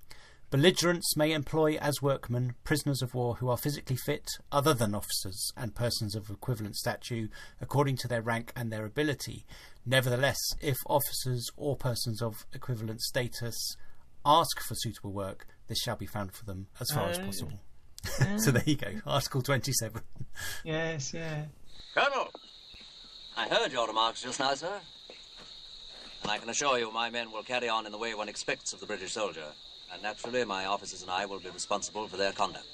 Belligerents may employ as workmen prisoners of war who are physically fit other than officers and persons of equivalent stature according to their rank and their ability. Nevertheless, if officers or persons of equivalent status ask for suitable work, this shall be found for them as far as possible. So there you go, Article 27. Yes, yeah. Colonel, I heard your remarks just now, sir. And I can assure you my men will carry on in the way one expects of the British soldier. And naturally, my officers and I will be responsible for their conduct.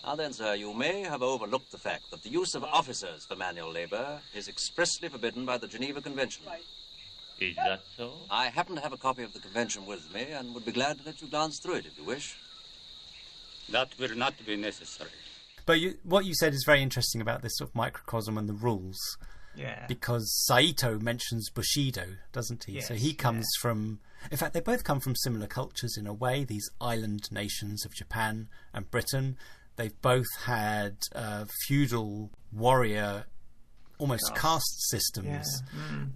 Now then, sir, you may have overlooked the fact that the use of officers for manual labour is expressly forbidden by the Geneva Convention. Is that so? I happen to have a copy of the convention with me and would be glad to let you glance through it if you wish. That will not be necessary. But what you said is very interesting about this sort of microcosm and the rules. Yeah. Because Saito mentions Bushido, doesn't he? Yes, so he comes from... In fact, they both come from similar cultures in a way, these island nations of Japan and Britain. They've both had feudal warrior, almost caste systems.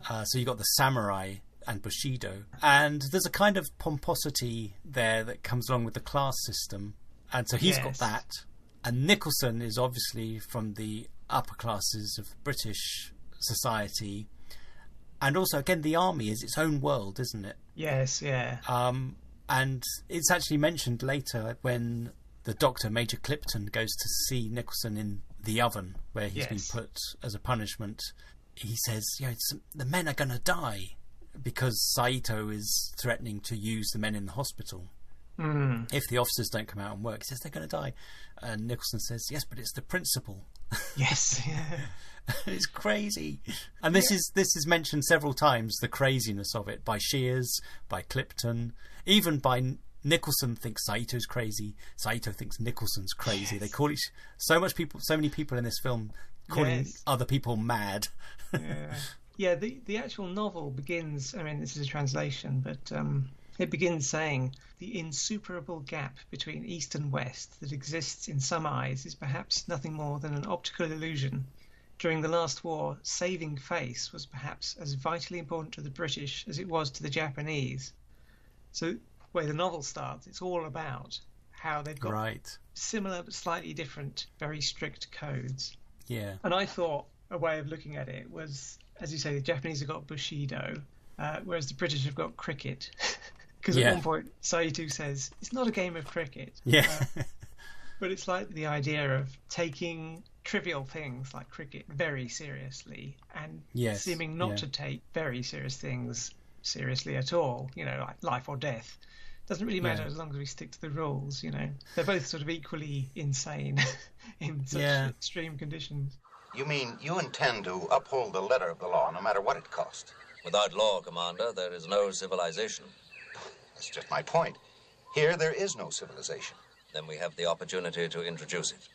Yeah. So you've got the samurai and Bushido. And there's a kind of pomposity there that comes along with the class system. And so he's got that. And Nicholson is obviously from the upper classes of British society. And also, again, the army is its own world, isn't it? Yes, yeah. And it's actually mentioned later when the doctor, Major Clipton, goes to see Nicholson in the oven where he's been put as a punishment. He says, the men are going to die because Saito is threatening to use the men in the hospital. If the officers don't come out and work, he says they're going to die. And Nicholson says, yes, but it's the principle. Yes, yeah. It's crazy. And this is mentioned several times, the craziness of it, by Shears, by Clipton, even by Nicholson thinks Saito's crazy. Saito thinks Nicholson's crazy. They call so many people in this film calling other people mad. Yeah, the actual novel begins, I mean, this is a translation, but it begins saying, the insuperable gap between East and West that exists in some eyes is perhaps nothing more than an optical illusion. During the last war, saving face was perhaps as vitally important to the British as it was to the Japanese. So the way the novel starts, it's all about how they've got similar but slightly different, very strict codes. Yeah. And I thought a way of looking at it was, as you say, the Japanese have got Bushido, whereas the British have got cricket. Because at one point, Saito says, it's not a game of cricket. Yeah. But it's like the idea of taking trivial things like cricket very seriously and seeming not to take very serious things seriously at all, like life or death. Doesn't really matter as long as we stick to the rules, They're both sort of equally insane in such extreme conditions. You mean you intend to uphold the letter of the law no matter what it costs? Without law, Commander, there is no civilization. That's just my point. Here, there is no civilization. Then we have the opportunity to introduce it.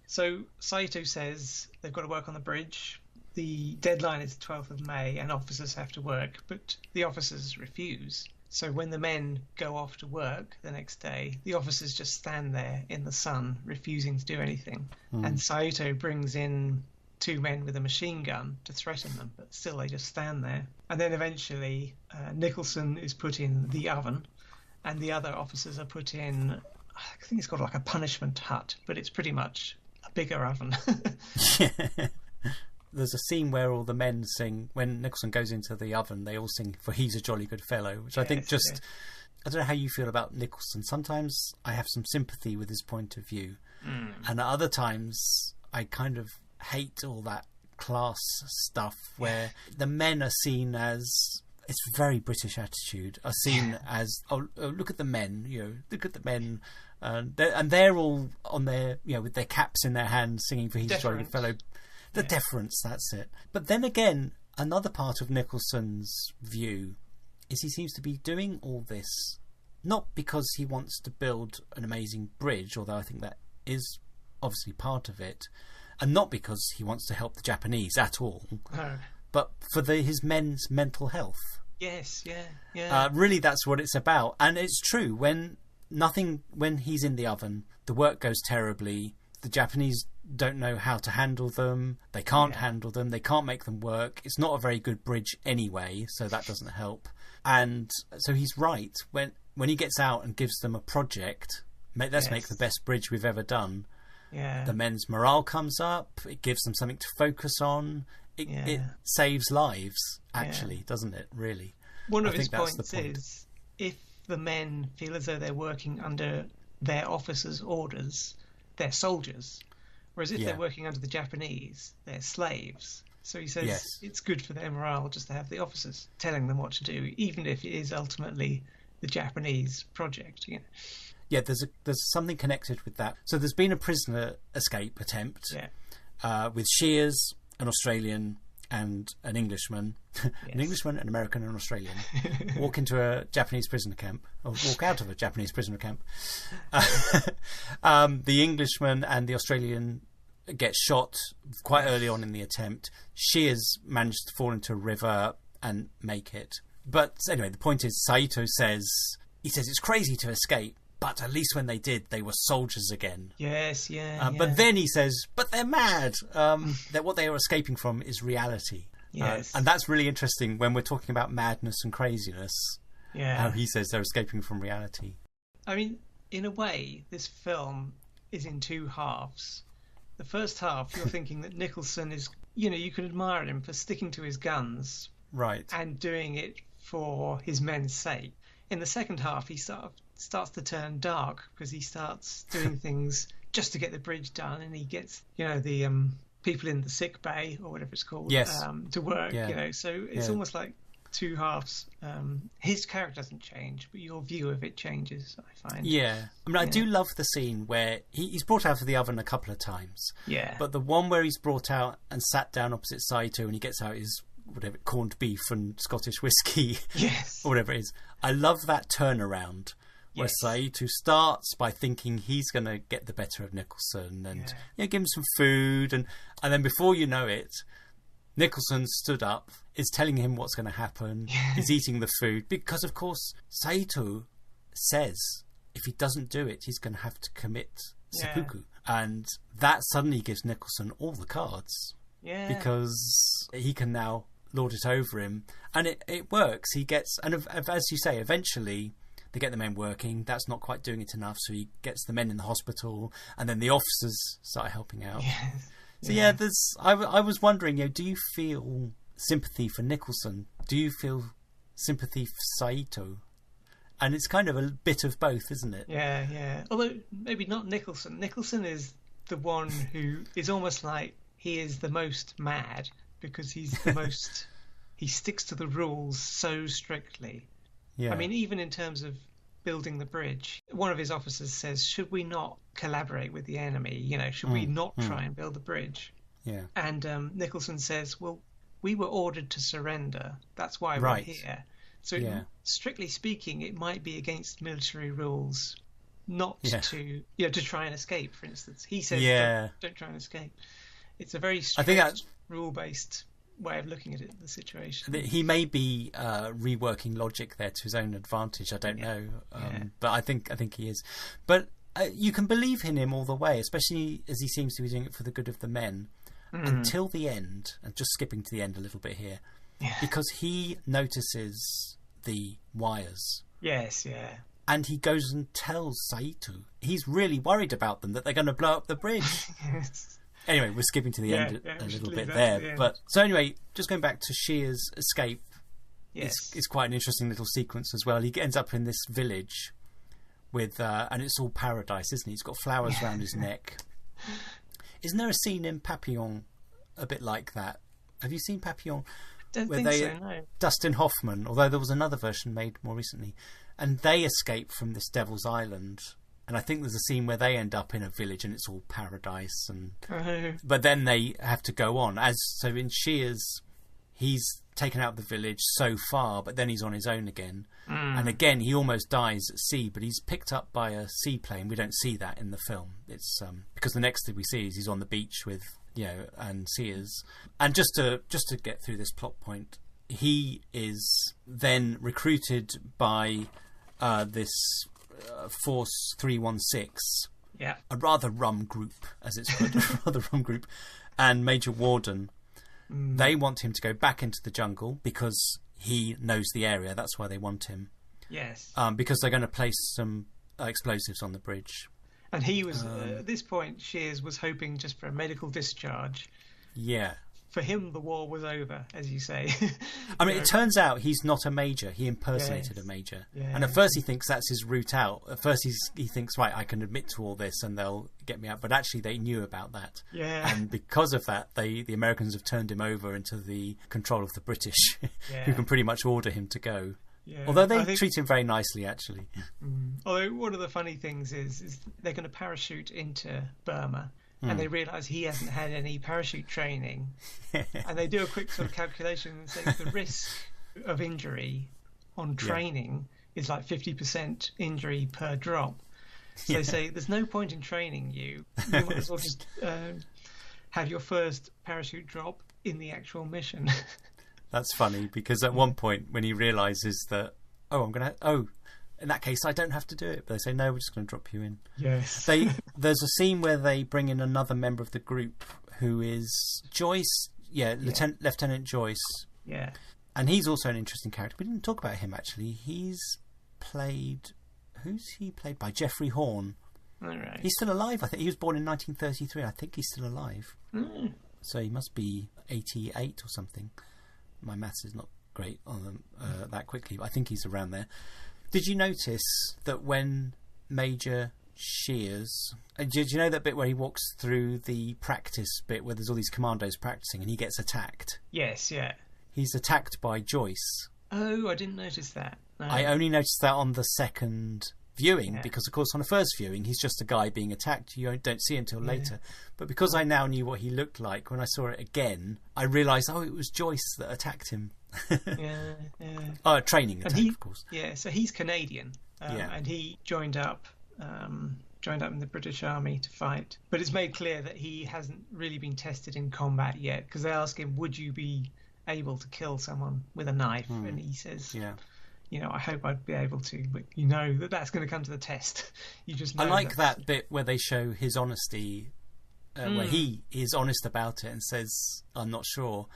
So Saito says they've got to work on the bridge. The deadline is the 12th of May and officers have to work, but the officers refuse. So when the men go off to work the next day, the officers just stand there in the sun, refusing to do anything. And Saito brings in 2 men with a machine gun to threaten them, but still they just stand there. And then eventually Nicholson is put in the oven and the other officers are put in I think it's called like a punishment hut, but it's pretty much a bigger oven. Yeah. There's a scene where all the men sing, when Nicholson goes into the oven, they all sing "For He's a Jolly Good Fellow," which I think just, I don't know how you feel about Nicholson. Sometimes I have some sympathy with his point of view, and at other times I kind of hate all that class stuff where the men are seen as, it's a very British attitude, are seen as, oh, look at the men, look at the men, and they're all on their, with their caps in their hands singing "For He's a Jolly Good Fellow." The deference, that's it. But then again, another part of Nicholson's view is he seems to be doing all this not because he wants to build an amazing bridge, although I think that is obviously part of it, and not because he wants to help the Japanese at all, but for his men's mental health. Yes, yeah. Really, that's what it's about. And it's true, when he's in the oven, the work goes terribly. The Japanese don't know how to handle them. They can't handle them. They can't make them work. It's not a very good bridge anyway, so that doesn't help. And so he's right. When he gets out and gives them a project, let's make the best bridge we've ever done. Yeah. The men's morale comes up. It gives them something to focus on. It saves lives, actually, doesn't it? Really. One of his points is, if the men feel as though they're working under their officers' orders, they're soldiers. Whereas if they're working under the Japanese, they're slaves. So he says it's good for their morale just to have the officers telling them what to do, even if it is ultimately the Japanese project. Yeah, there's something connected with that. So there's been a prisoner escape attempt with Shears, an Australian, and an Englishman. An Englishman, an American, and an Australian walk into a Japanese prisoner camp, or walk out of a Japanese prisoner camp. The Englishman and the Australian get shot quite early on in the attempt. Shears managed to fall into a river and make it. But anyway, the point is, Saito says it's crazy to escape, but at least when they did, they were soldiers again. Yes, But then he says, but they're mad. That what they are escaping from is reality. Yes. And that's really interesting when we're talking about madness and craziness. Yeah. How he says they're escaping from reality. I mean, in a way, this film is in two halves. The first half, you're thinking that Nicholson is, you can admire him for sticking to his guns. Right. And doing it for his men's sake. In the second half, he starts to turn dark because he starts doing things just to get the bridge done, and he gets the people in the sick bay or whatever it's called to work. So it's almost like two halves. His character doesn't change, but your view of it changes, I find. I do love the scene where he's brought out of the oven a couple of times, but the one where he's brought out and sat down opposite Saito and he gets out his corned beef and Scottish whiskey or whatever it is, I love that turnaround where Saito starts by thinking he's going to get the better of Nicholson and give him some food, and then before you know it, Nicholson stood up, is telling him what's going to happen, is eating the food, because of course Saito says if he doesn't do it, he's going to have to commit seppuku, and that suddenly gives Nicholson all the cards, because he can now lord it over him, and it works. He gets, and as you say, eventually they get the men working. That's not quite doing it enough, so he gets the men in the hospital, and then the officers start helping out. So I was wondering, do you feel sympathy for Nicholson? Do you feel sympathy for Saito? And it's kind of a bit of both, isn't it? Yeah. Although maybe not Nicholson. Nicholson is the one who is almost like he is the most mad, because he's the most, he sticks to the rules so strictly. I mean, even in terms of building the bridge, one of his officers says, should we not collaborate with the enemy? Should we not try and build the bridge? And Nicholson says, well, we were ordered to surrender. That's why we're here. So strictly speaking, it might be against military rules not to try and escape, for instance. He says, don't try and escape. It's a very strict, rule-based way of looking at it, the situation. He may be reworking logic there to his own advantage. I don't know, but I think he is. But you can believe in him all the way, especially as he seems to be doing it for the good of the men, until the end. And just skipping to the end a little bit here, because he notices the wires. and he goes and tells Saito. He's really worried about them, that they're going to blow up the bridge. Yes. Anyway, we're skipping to the end a we should little leave bit that to there. the But so anyway, just going back to Shear's escape, Yes. it's quite an interesting little sequence as well. He ends up in this village with, and it's all paradise, isn't he? He's got flowers around his neck. Isn't there a scene in Papillon a bit like that? Have you seen Papillon? Don't Where think they, so, no. Dustin Hoffman, although there was another version made more recently, and they escape from this Devil's Island. And I think there's a scene where they end up in a village and it's all paradise, and but then they have to go on. So in Shear's, he's taken out of the village so far, but then he's on his own again. And again, he almost dies at sea, but he's picked up by a seaplane. We don't see that in the film. It's because the next thing we see is he's on the beach with, and Sears. And just to get through this plot point, he is then recruited by this Force 316, a rather rum group, as it's called, a rather rum group, and Major Warden. They want him to go back into the jungle because he knows the area. That's why they want him. Yes. Because they're going to place some explosives on the bridge. And he was, at this point, Shears was hoping just for a medical discharge. Yeah. For him, the war was over, as you say. I mean, it turns out he's not a major. He impersonated a major. Yeah. And at first he thinks that's his route out. At first he thinks, right, I can admit to all this and they'll get me out. But actually they knew about that. Yeah. And because of that, the Americans have turned him over into the control of the British, who can pretty much order him to go. Yeah. Although they treat him very nicely, actually. Although one of the funny things is they're going to parachute into Burma. And they realise he hasn't had any parachute training. And they do a quick sort of calculation and say the risk of injury on training is like 50% injury per drop. So they say there's no point in training you. You might as well just have your first parachute drop in the actual mission. That's funny, because at one point when he realises that, in that case, I don't have to do it. But they say, no, we're just going to drop you in. Yes. There's a scene where they bring in another member of the group who is Joyce. Lieutenant Joyce. Yeah. And he's also an interesting character. We didn't talk about him, actually. Who's he played by? Jeffrey Horn. All right. He's still alive, I think. He was born in 1933. I think he's still alive. So he must be 88 or something. My maths is not great on them that quickly, but I think he's around there. Did you notice that when Major Shears... Did you know that bit where he walks through the practice bit where there's all these commandos practicing and he gets attacked? Yes, yeah. He's attacked by Joyce. Oh, I didn't notice that. No. I only noticed that on the second viewing because, of course, on the first viewing, he's just a guy being attacked. You don't see it until later. But because I now knew what he looked like, when I saw it again, I realised, it was Joyce that attacked him. Training attack, of course. Yeah, so he's Canadian, and he joined up in the British Army to fight. But it's made clear that he hasn't really been tested in combat yet, because they ask him, would you be able to kill someone with a knife? And he says, I hope I'd be able to, but you know that's going to come to the test. You just know. I like that bit where they show his honesty, where he is honest about it and says, I'm not sure.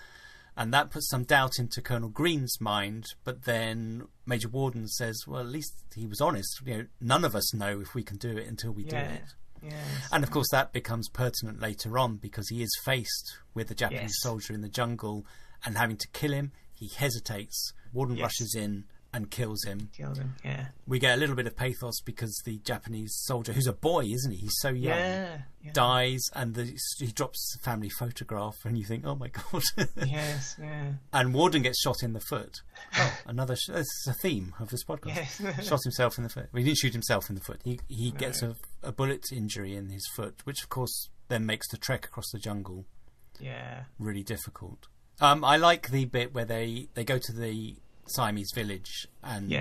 And that puts some doubt into Colonel Green's mind, but then Major Warden says, well, at least he was honest. None of us know if we can do it until we do it. Yes. And of course that becomes pertinent later on, because he is faced with a Japanese soldier in the jungle and having to kill him. He hesitates. Warden rushes in and kills him. We get a little bit of pathos because the Japanese soldier, who's a boy, isn't he? He's so young, dies, and he drops a family photograph, and you think, oh my God. And Warden gets shot in the foot. Another. It's a theme of this podcast. Shot himself in the foot. Well, he didn't shoot himself in the foot. He gets a bullet injury in his foot, which of course then makes the trek across the jungle really difficult. I like the bit where they go to the Siamese village, and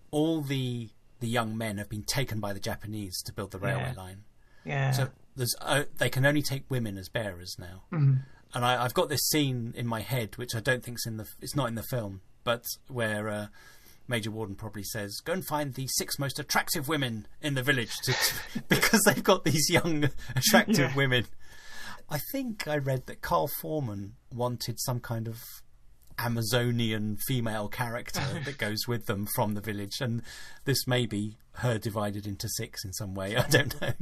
all the young men have been taken by the Japanese to build the railway line. So they can only take women as bearers now. And I've got this scene in my head, which I don't think it's not in the film, but where Major Warden probably says, go and find the 6 most attractive women in the village because they've got these young attractive women. I think I read that Carl Foreman wanted some kind of Amazonian female character that goes with them from the village, and this may be her divided into 6 in some way. I don't know,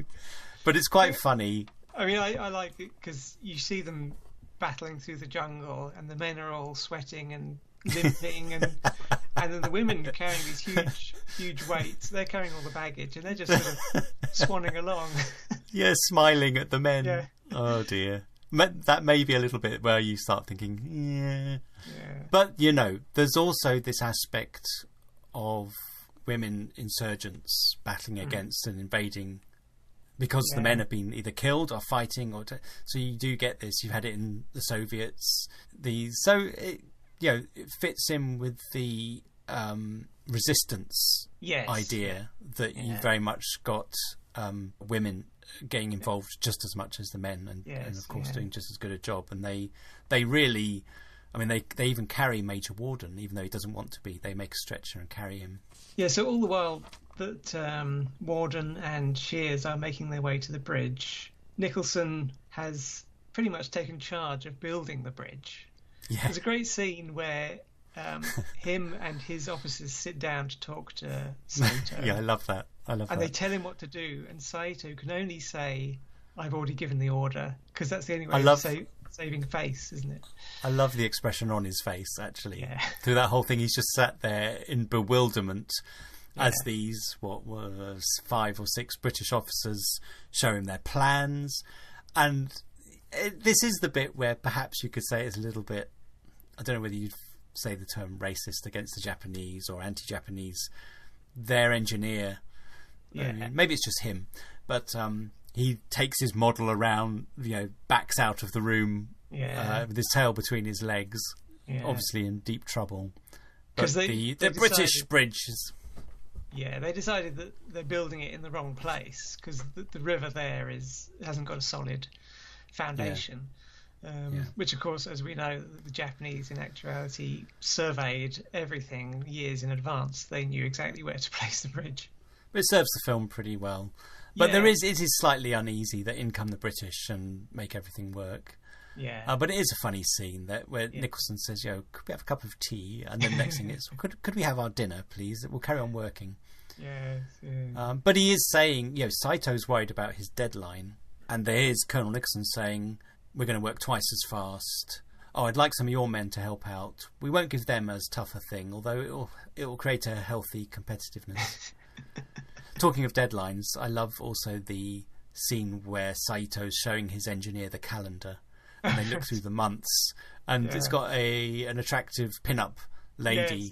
but it's quite funny. I mean, I like it because you see them battling through the jungle, and the men are all sweating and limping, and then the women carrying these huge weights. They're carrying all the baggage, and they're just sort of swanning along. Yeah, smiling at the men. Yeah. Oh dear. That may be a little bit where you start thinking, yeah. But, there's also this aspect of women insurgents battling against and invading because the men have been either killed or fighting. So you do get this. You've had it in the Soviets. It fits in with the resistance idea that you very much got women getting involved just as much as the men, and of course doing just as good a job. And they really, I mean, they even carry Major Warden, even though he doesn't want to be. They make a stretcher and carry him. Yeah, so all the while that Warden and Shears are making their way to the bridge, Nicholson has pretty much taken charge of building the bridge. Yeah. There's a great scene where him and his officers sit down to talk to Saito. Yeah, I love that. And they tell him what to do, and Saito can only say, "I've already given the order," because that's the only way of saving face, isn't it? I love the expression on his face, actually. Yeah. Through that whole thing, he's just sat there in bewilderment as these, 5 or 6 British officers show him their plans. And this is the bit where perhaps you could say it's a little bit, I don't know whether you'd say the term racist against the Japanese or anti-Japanese. Their engineer, maybe it's just him, but he takes his model around, backs out of the room with his tail between his legs, obviously in deep trouble. Because the British bridge is... Yeah, they decided that they're building it in the wrong place because the river there hasn't got a solid foundation. Which, of course, as we know, the Japanese in actuality surveyed everything years in advance. They knew exactly where to place the bridge. But it serves the film pretty well. But it is slightly uneasy that in come the British and make everything work. Yeah. But it is a funny scene where Nicholson says, could we have a cup of tea? And then the next thing is, could we have our dinner, please? We'll carry on working. Yes. Yeah. But he is saying, Saito's worried about his deadline. And there is Colonel Nicholson saying, we're going to work twice as fast. Oh, I'd like some of your men to help out. We won't give them as tough a thing, although it will create a healthy competitiveness. Talking of deadlines, I love also the scene where Saito's showing his engineer the calendar, and they look through the months, and it's got an attractive pin-up lady,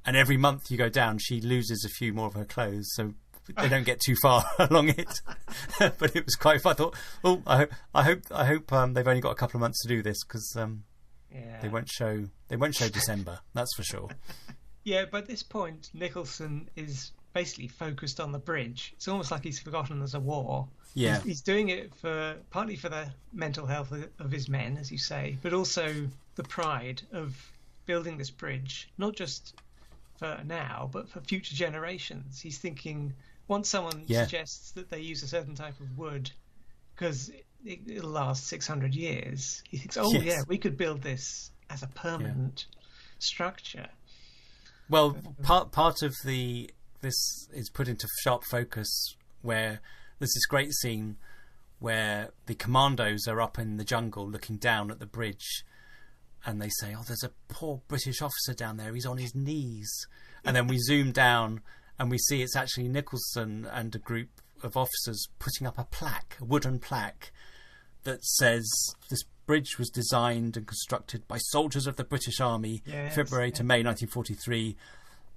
and every month you go down, she loses a few more of her clothes, so they don't get too far along it. But it was quite fun. I thought, I hope they've only got a couple of months to do this, because they won't show December, that's for sure. Yeah, but at this point, Nicholson is basically focused on the bridge. It's almost like he's forgotten there's a war. Yeah, he's doing it partly for the mental health of his men, as you say, but also the pride of building this bridge, not just for now, but for future generations. He's thinking, once someone suggests that they use a certain type of wood because it'll last 600 years, he thinks, we could build this as a permanent structure. Well, part of this is put into sharp focus where there's this great scene where the commandos are up in the jungle looking down at the bridge, and they say, there's a poor British officer down there, he's on his knees. And then we zoom down and we see it's actually Nicholson and a group of officers putting up a wooden plaque that says this bridge was designed and constructed by soldiers of the British Army, February to May 1943,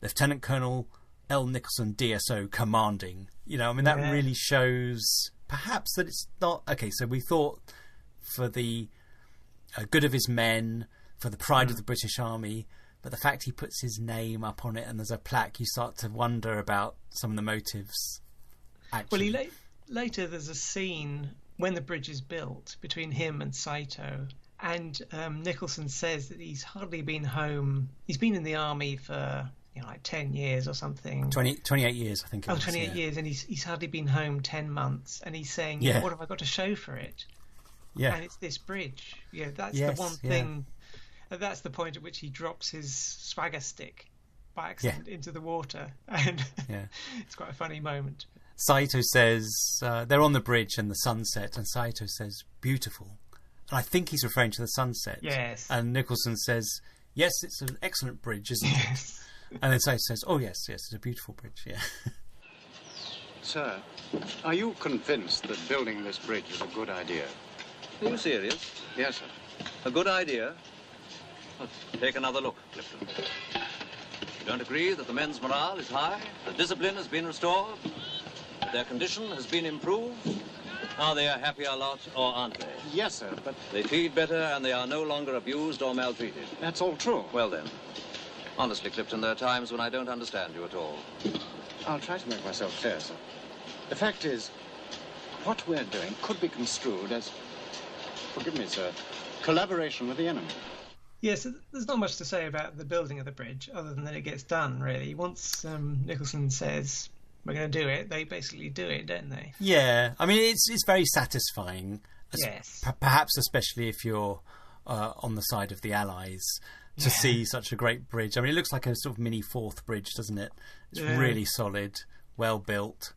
Lieutenant Colonel L. Nicholson, DSO, commanding. That really shows perhaps that it's not... Okay, so we thought for the good of his men, for the pride of the British Army, but the fact he puts his name up on it and there's a plaque, you start to wonder about some of the motives. Actually. Well, later there's a scene when the bridge is built between him and Saito, and Nicholson says that he's hardly been home. He's been in the army for... like 10 years or something. 28 years, I think it was. 28 years, and he's hardly been home 10 months, and he's saying, what have I got to show for it? Yeah. And it's this bridge. Yeah, that's the one thing. that's the point at which he drops his swagger stick by accident into the water, and it's quite a funny moment. Saito says they're on the bridge and the sunset, and Saito says beautiful, and I think he's referring to the sunset. Yes. And Nicholson says, yes, it's an excellent bridge, isn't it? And then Saito says, oh yes, it's a beautiful bridge. Yeah. Sir, are you convinced that building this bridge is a good idea? Are you serious? Yes, sir. A good idea? Well, take another look, Clifton. You don't agree that the men's morale is high, the discipline has been restored, that their condition has been improved? Are they a happier lot, or aren't they? Yes, sir, but... They feed better and they are no longer abused or maltreated. That's all true. Well then, honestly, Clifton, there are times when I don't understand you at all. I'll try to make myself clear, sir. The fact is, what we're doing could be construed as, forgive me, sir, collaboration with the enemy. Yes, there's not much to say about the building of the bridge, other than that it gets done, really. Once Nicholson says, we're going to do it, they basically do it, don't they? Yeah, I mean, it's very satisfying. Yes. Perhaps especially if you're on the side of the Allies, to see such a great bridge. I mean, it looks like a sort of mini Forth bridge, doesn't it? It's really solid, well built.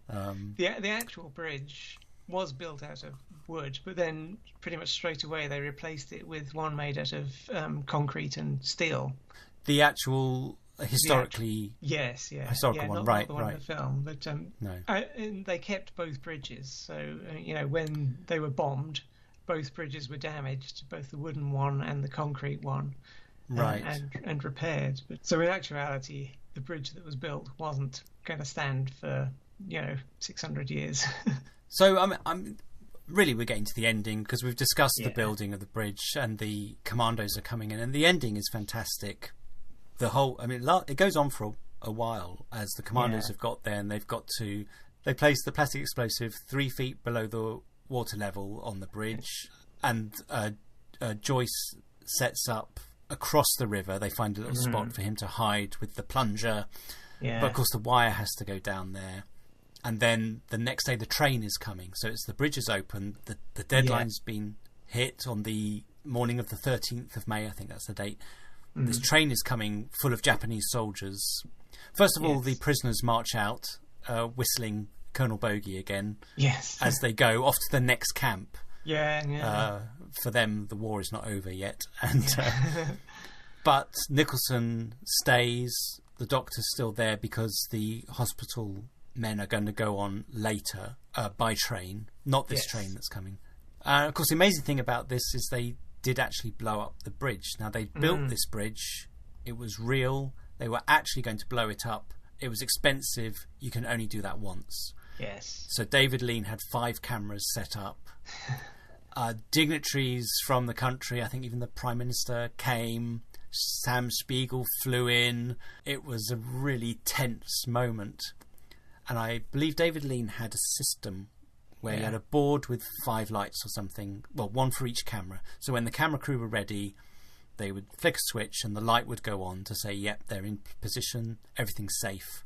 The actual bridge was built out of wood, but then pretty much straight away they replaced it with one made out of concrete and steel. The actual historically historical one, not right? The one in the film, but no. And they kept both bridges. So when they were bombed, both bridges were damaged, both the wooden one and the concrete one, right, and repaired. But so in actuality, the bridge that was built wasn't going to stand for 600 years. So I'm really, we're getting to the ending because we've discussed the building of the bridge and the commandos are coming in, and the ending is fantastic. It goes on for a while as the commandos have got there, and they place the plastic explosive 3 feet below the water level on the bridge, and Joyce sets up across the river. They find a little spot for him to hide with the plunger, but of course the wire has to go down there. And then the next day the train is coming, so the bridge is open, the deadline's been hit on the morning of the 13th of May, I think that's the date. This train is coming full of Japanese soldiers. First of all, the prisoners march out, whistling Colonel Bogey again, as they go off to the next camp. For them, the war is not over yet. And but Nicholson stays, the doctor's still there because the hospital men are going to go on later by train, not this train that's coming. Of course, the amazing thing about this is they did actually blow up the bridge. Now, they built this bridge. It was real. They were actually going to blow it up. It was expensive. You can only do that once. Yes. So David Lean had 5 cameras set up. Dignitaries from the country, I think even the Prime Minister came. Sam Spiegel flew in. It was a really tense moment. And I believe David Lean had a system where he had a board with 5 lights or something, well, 1 for each camera. So when the camera crew were ready, they would flick a switch and the light would go on to say, yep, they're in position, everything's safe.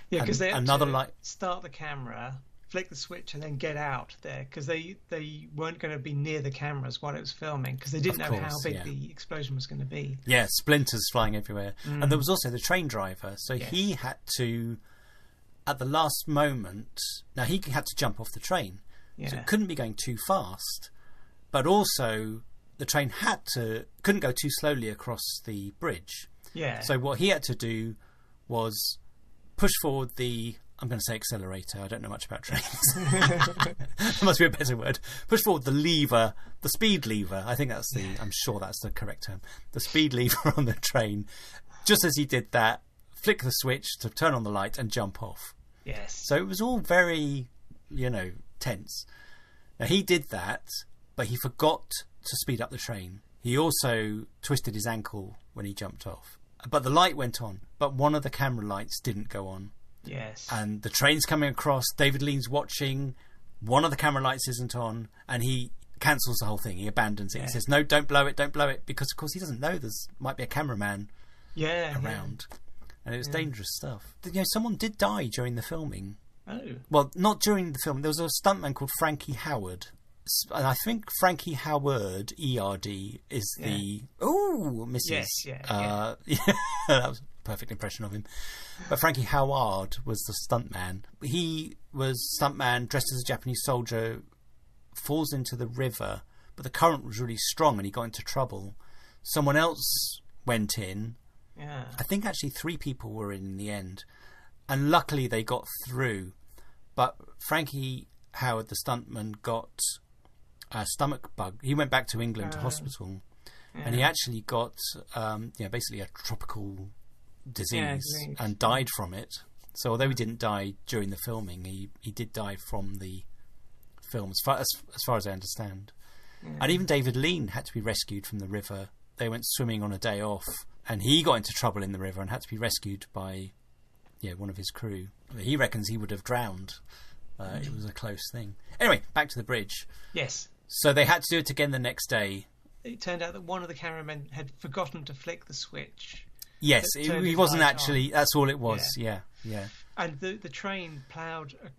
Yeah, because they had to start the camera, flick the switch and then get out there, because they weren't going to be near the cameras while it was filming, because they didn't know how big the explosion was going to be. Yeah, splinters flying everywhere. And there was also the train driver, so he had to... At the last moment, now he had to jump off the train, so it couldn't be going too fast, but also the train couldn't go too slowly across the bridge. Yeah. So what he had to do was push forward I'm going to say accelerator. I don't know much about trains. There must be a better word. Push forward the lever, the speed lever. I think I'm sure that's the correct term. The speed lever on the train. Just as he did that, flick the switch to turn on the light and jump off. Yes. So it was all very, tense. Now he did that, but he forgot to speed up the train. He also twisted his ankle when he jumped off. But the light went on, but one of the camera lights didn't go on. Yes. And the train's coming across, David Lean's watching, one of the camera lights isn't on, and he cancels the whole thing. He abandons it. He says, no, don't blow it, because of course he doesn't know there might be a cameraman around. And it was dangerous stuff. Someone did die during the filming. Oh. Well, not during the film. There was a stuntman called Frankie Howard. And I think Frankie Howard, ERD, is the... Oh, Woo! Misses. Yes, That was a perfect impression of him. But Frankie Howard was the stuntman. He was stuntman dressed as a Japanese soldier, falls into the river, but the current was really strong and he got into trouble. Someone else went in. Yeah. I think actually 3 people were in the end. And luckily they got through. But Frankie Howard, the stuntman, got a stomach bug. He went back to England to hospital. Yeah. And he actually got basically a tropical disease and died from it. So although he didn't die during the filming, he did die from the film, as far as I understand. Yeah. And even David Lean had to be rescued from the river. They went swimming on a day off, and he got into trouble in the river and had to be rescued by one of his crew. He reckons he would have drowned. It was a close thing. Anyway, back to the bridge. Yes. So they had to do it again the next day. It turned out that one of the cameramen had forgotten to flick the switch. Yes, he wasn't actually... on. That's all it was, yeah. And the train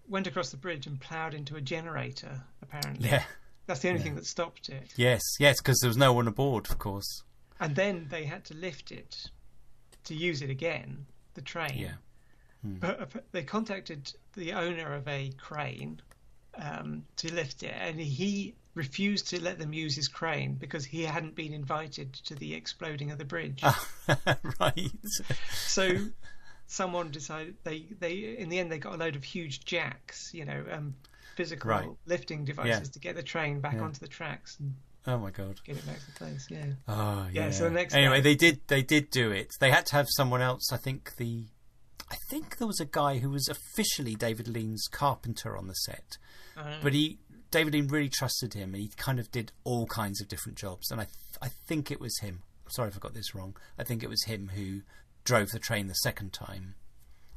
went across the bridge and ploughed into a generator, apparently. Yeah. That's the only thing that stopped it. Yes, because there was no one aboard, of course. And then they had to lift it to use it again, the train. Yeah. But they contacted the owner of a crane to lift it, and he refused to let them use his crane because he hadn't been invited to the exploding of the bridge. Right. So someone decided they in the end they got a load of huge jacks, physical lifting devices to get the train back onto the tracks. And oh my God! Get it back to place. Yeah. Oh yeah. So the next anyway, they did do it. They had to have someone else. I think there was a guy who was officially David Lean's carpenter on the set, but David Lean really trusted him, and he kind of did all kinds of different jobs. And I think it was him. Sorry if I got this wrong. I think it was him who drove the train the second time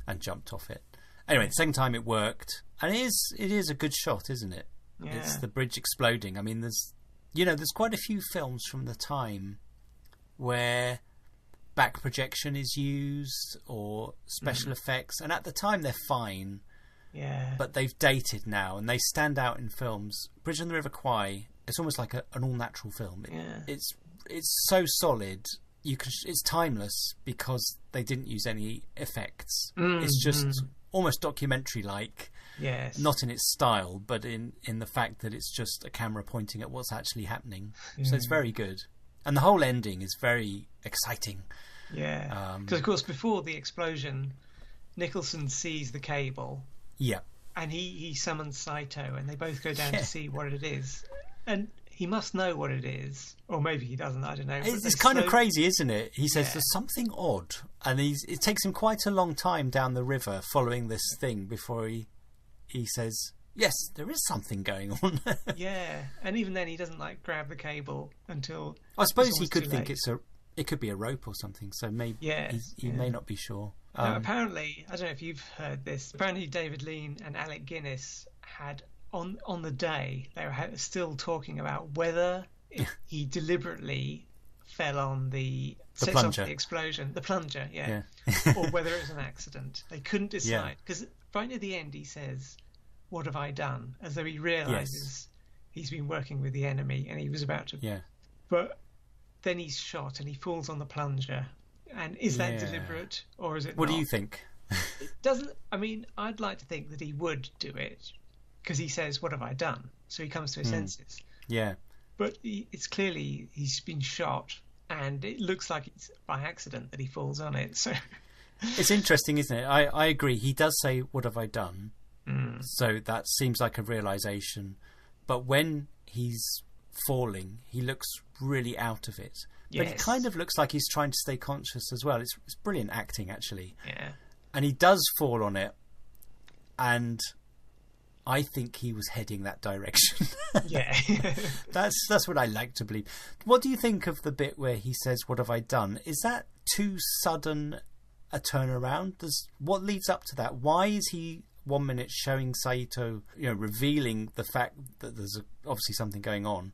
and jumped off it. Anyway, the second time it worked, and it is a good shot, isn't it? Yeah. It's the bridge exploding. I mean, there's quite a few films from the time where back projection is used or special effects, and at the time they're fine. Yeah. But they've dated now, and they stand out in films. Bridge on the River Kwai, it's almost like an all-natural film. It's so solid. It's timeless because they didn't use any effects. It's just almost documentary-like. Yes. Not in its style, but in the fact that it's just a camera pointing at what's actually happening. Yeah. So it's very good. And the whole ending is very exciting. Yeah. Because, of course, before the explosion, Nicholson sees the cable. Yeah. And he summons Saito, and they both go down to see what it is. And he must know what it is. Or maybe he doesn't, I don't know. It's kind of crazy, isn't it? He says there's something odd. And it takes him quite a long time down the river following this thing before he says, yes, there is something going on. Yeah. And even then he doesn't grab the cable until... I suppose he could think it could be a rope or something, so maybe he may not be sure. Now, apparently, I don't know if you've heard this, apparently David Lean and Alec Guinness had, on the day, they were still talking about whether he deliberately fell on the plunger. Off the explosion. The plunger, or whether it was an accident. They couldn't decide. Because right near the end he says, what have I done? As though he realises he's been working with the enemy and he was about to... Yeah. But then he's shot and he falls on the plunger. And is that deliberate or is it What not? do you think? It doesn't... I mean, I'd like to think that he would do it because he says, what have I done? So he comes to his senses. Yeah. But it's clearly he's been shot and it looks like it's by accident that he falls on it. So it's interesting, isn't it? I agree. He does say, what have I done? So that seems like a realisation. But when he's falling, he looks really out of it. But he kind of looks like he's trying to stay conscious as well. It's brilliant acting, actually. Yeah. And he does fall on it. And I think he was heading that direction. Yeah. That's what I like to believe. What do you think of the bit where he says, what have I done? Is that too sudden a turnaround? What leads up to that? Why is he 1 minute showing Saito, revealing the fact that there's obviously something going on?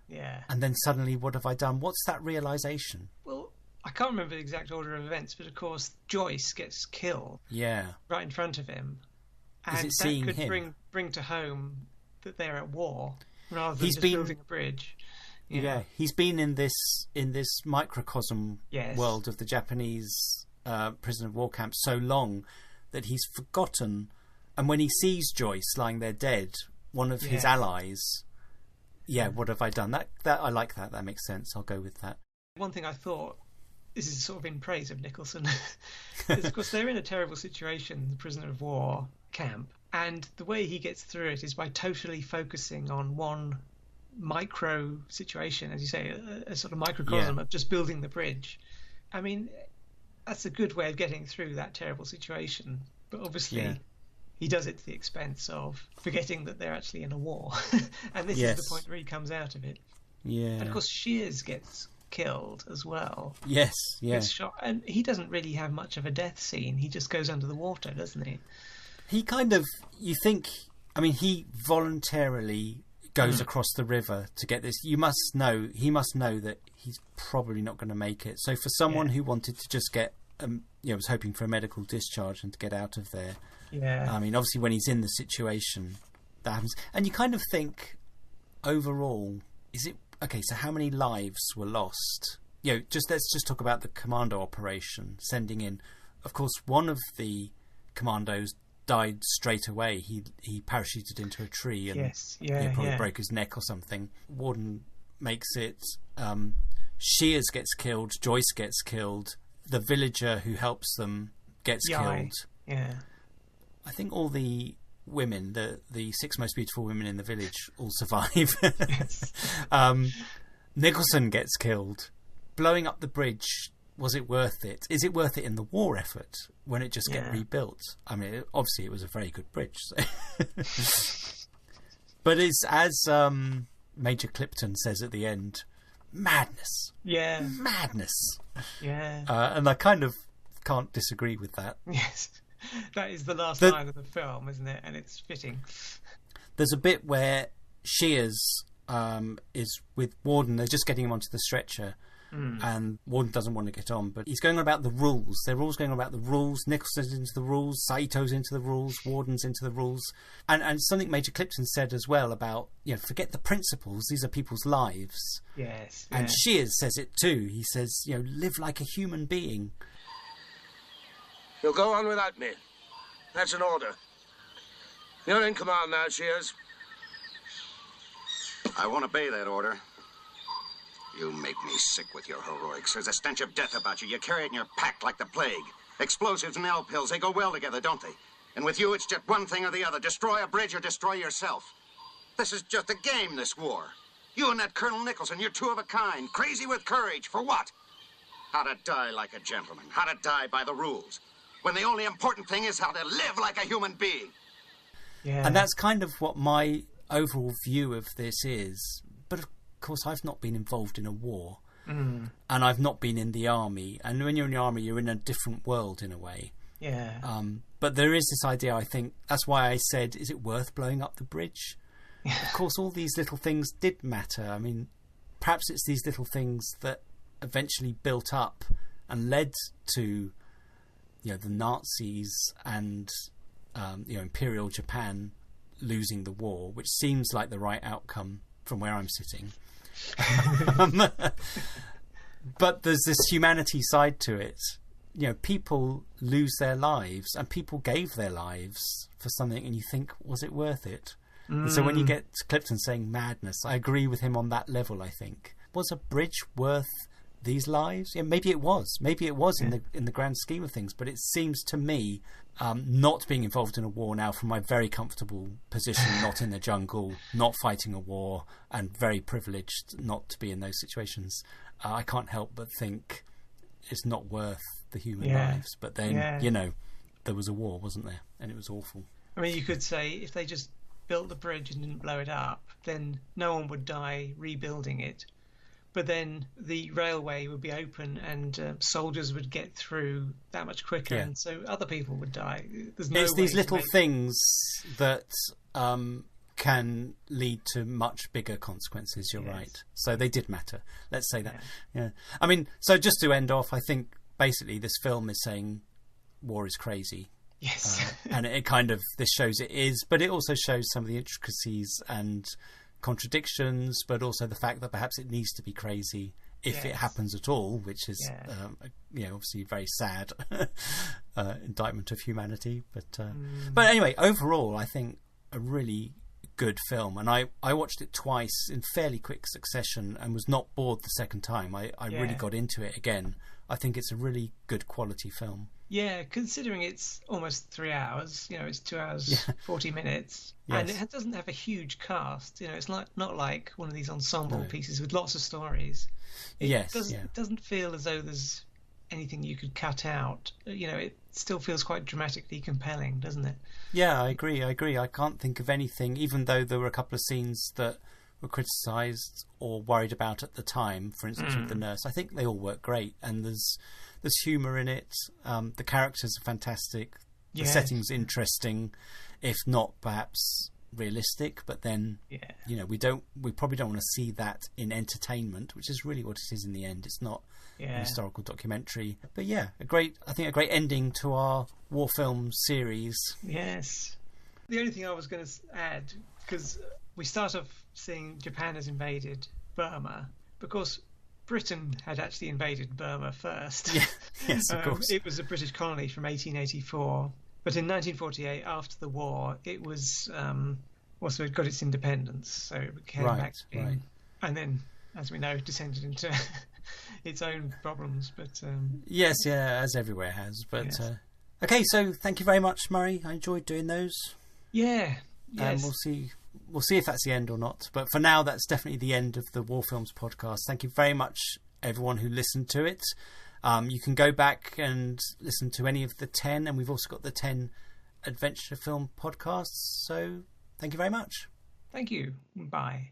Yeah. And then suddenly, what have I done? What's that realisation? Well, I can't remember the exact order of events, but of course Joyce gets killed. Yeah. Right in front of him. And is it seeing that could him? bring to home that they're at war rather than building a bridge. Yeah, he's been in this microcosm world of the Japanese prisoner of war camp so long that he's forgotten. And when he sees Joyce lying there dead, one of his allies, what have I done? That I like that. That makes sense. I'll go with that. One thing I thought, this is sort of in praise of Nicholson, is of course they're in a terrible situation, the prisoner of war camp, and the way he gets through it is by totally focusing on one micro situation, as you say, a sort of microcosm of just building the bridge. I mean, that's a good way of getting through that terrible situation, but obviously he does it to the expense of forgetting that they're actually in a war. And this is the point where he comes out of it. And of course Shears gets killed as well. Gets shot, and he doesn't really have much of a death scene. He just goes under the water, doesn't he? He kind of, you think, I mean, he voluntarily goes across the river to get this. He must know that he's probably not going to make it. So for someone who wanted to just get, was hoping for a medical discharge and to get out of there. I mean, obviously when he's in the situation, that happens. And you kind of think, overall, is it, okay, so how many lives were lost? Let's just talk about the commando operation, sending in. Of course, one of the commandos died straight away. He parachuted into a tree and he probably broke his neck or something. Warden makes it. Shears gets killed. Joyce gets killed. The villager who helps them gets killed. I think all the women, the 6 most beautiful women in the village, all survive. Nicholson gets killed. Blowing up the bridge, was it worth it? Is it worth it in the war effort when it just get rebuilt? I mean, obviously it was a very good bridge. So. But it's, as Major Clipton says at the end, madness. Madness. And I kind of can't disagree with that. That is the last line of the film, isn't it? And it's fitting. There's a bit where Shears is with Warden. They're just getting him onto the stretcher. And Warden doesn't want to get on, but he's going on about the rules. They're always going on about the rules. Nicholson's into the rules, Saito's into the rules, Warden's into the rules. And something Major Clipton said as well about, forget the principles, these are people's lives. And Shears says it too. He says, live like a human being. You'll go on without me. That's an order. You're in command now, Shears. I won't obey that order. You make me sick with your heroics. There's a stench of death about you. You carry it in your pack like the plague. Explosives and L pills, they go well together, don't they? And with you, it's just one thing or the other. Destroy a bridge or destroy yourself. This is just a game, this war. You and that Colonel Nicholson, you're two of a kind. Crazy with courage. For what? How to die like a gentleman. How to die by the rules. When the only important thing is how to live like a human being. And that's kind of what my overall view of this is. But of course, I've not been involved in a war. And I've not been in the army. And when you're in the army, you're in a different world in a way. But there is this idea, I think, that's why I said, is it worth blowing up the bridge? Of course, all these little things did matter. I mean, perhaps it's these little things that eventually built up and led to, the Nazis and, Imperial Japan losing the war, which seems like the right outcome from where I'm sitting. But there's this humanity side to it. People lose their lives, and people gave their lives for something, and you think, was it worth it? And so when you get Clipton saying madness, I agree with him on that level. I think, was a bridge worth these lives? Maybe it was. Maybe it was in the grand scheme of things. But it seems to me, not being involved in a war now, from my very comfortable position, not in the jungle, not fighting a war, and very privileged not to be in those situations, I can't help but think it's not worth the human lives. But then, there was a war, wasn't there? And it was awful. I mean, you could say if they just built the bridge and didn't blow it up, then no one would die rebuilding it. But then the railway would be open and soldiers would get through that much quicker, and so other people would die. There's no it's these little things that can lead to much bigger consequences. You're right. So they did matter. Let's say that. I mean, so just to end off, I think basically this film is saying war is crazy. Yes. And it kind of, this shows it is, but it also shows some of the intricacies and contradictions, but also the fact that perhaps it needs to be crazy if it happens at all, which is obviously very sad indictment of humanity. But anyway, overall, I think a really good film, and I watched it twice in fairly quick succession and was not bored the second time. I really got into it again. I think it's a really good quality film. Yeah, considering it's almost 3 hours, it's 2 hours 40 minutes, and it doesn't have a huge cast. It's not like one of these ensemble pieces with lots of stories. It doesn't feel as though there's anything you could cut out. It still feels quite dramatically compelling, doesn't it? Yeah, I agree. I can't think of anything, even though there were a couple of scenes that were criticised or worried about at the time, for instance with the nurse. I think they all work great, and there's humour in it. The characters are fantastic. The setting's interesting, if not perhaps realistic, but then we probably don't want to see that in entertainment, which is really what it is in the end. It's not a historical documentary, but a great ending to our war film series. Yes. The only thing I was going to add, because we start off seeing Japan has invaded Burma, because Britain had actually invaded Burma first. Yes, of course. It was a British colony from 1884, but in 1948, after the war, it was also it got its independence, so it came back in, and then, as we know, descended into its own problems. But as everywhere has. But okay, so thank you very much, Murray. I enjoyed doing those. Yeah. Yes. We'll see if that's the end or not. But for now, that's definitely the end of the War Films podcast. Thank you very much, everyone who listened to it. You can go back and listen to any of the 10, and we've also got the 10 adventure film podcasts. So thank you very much. Thank you. Bye.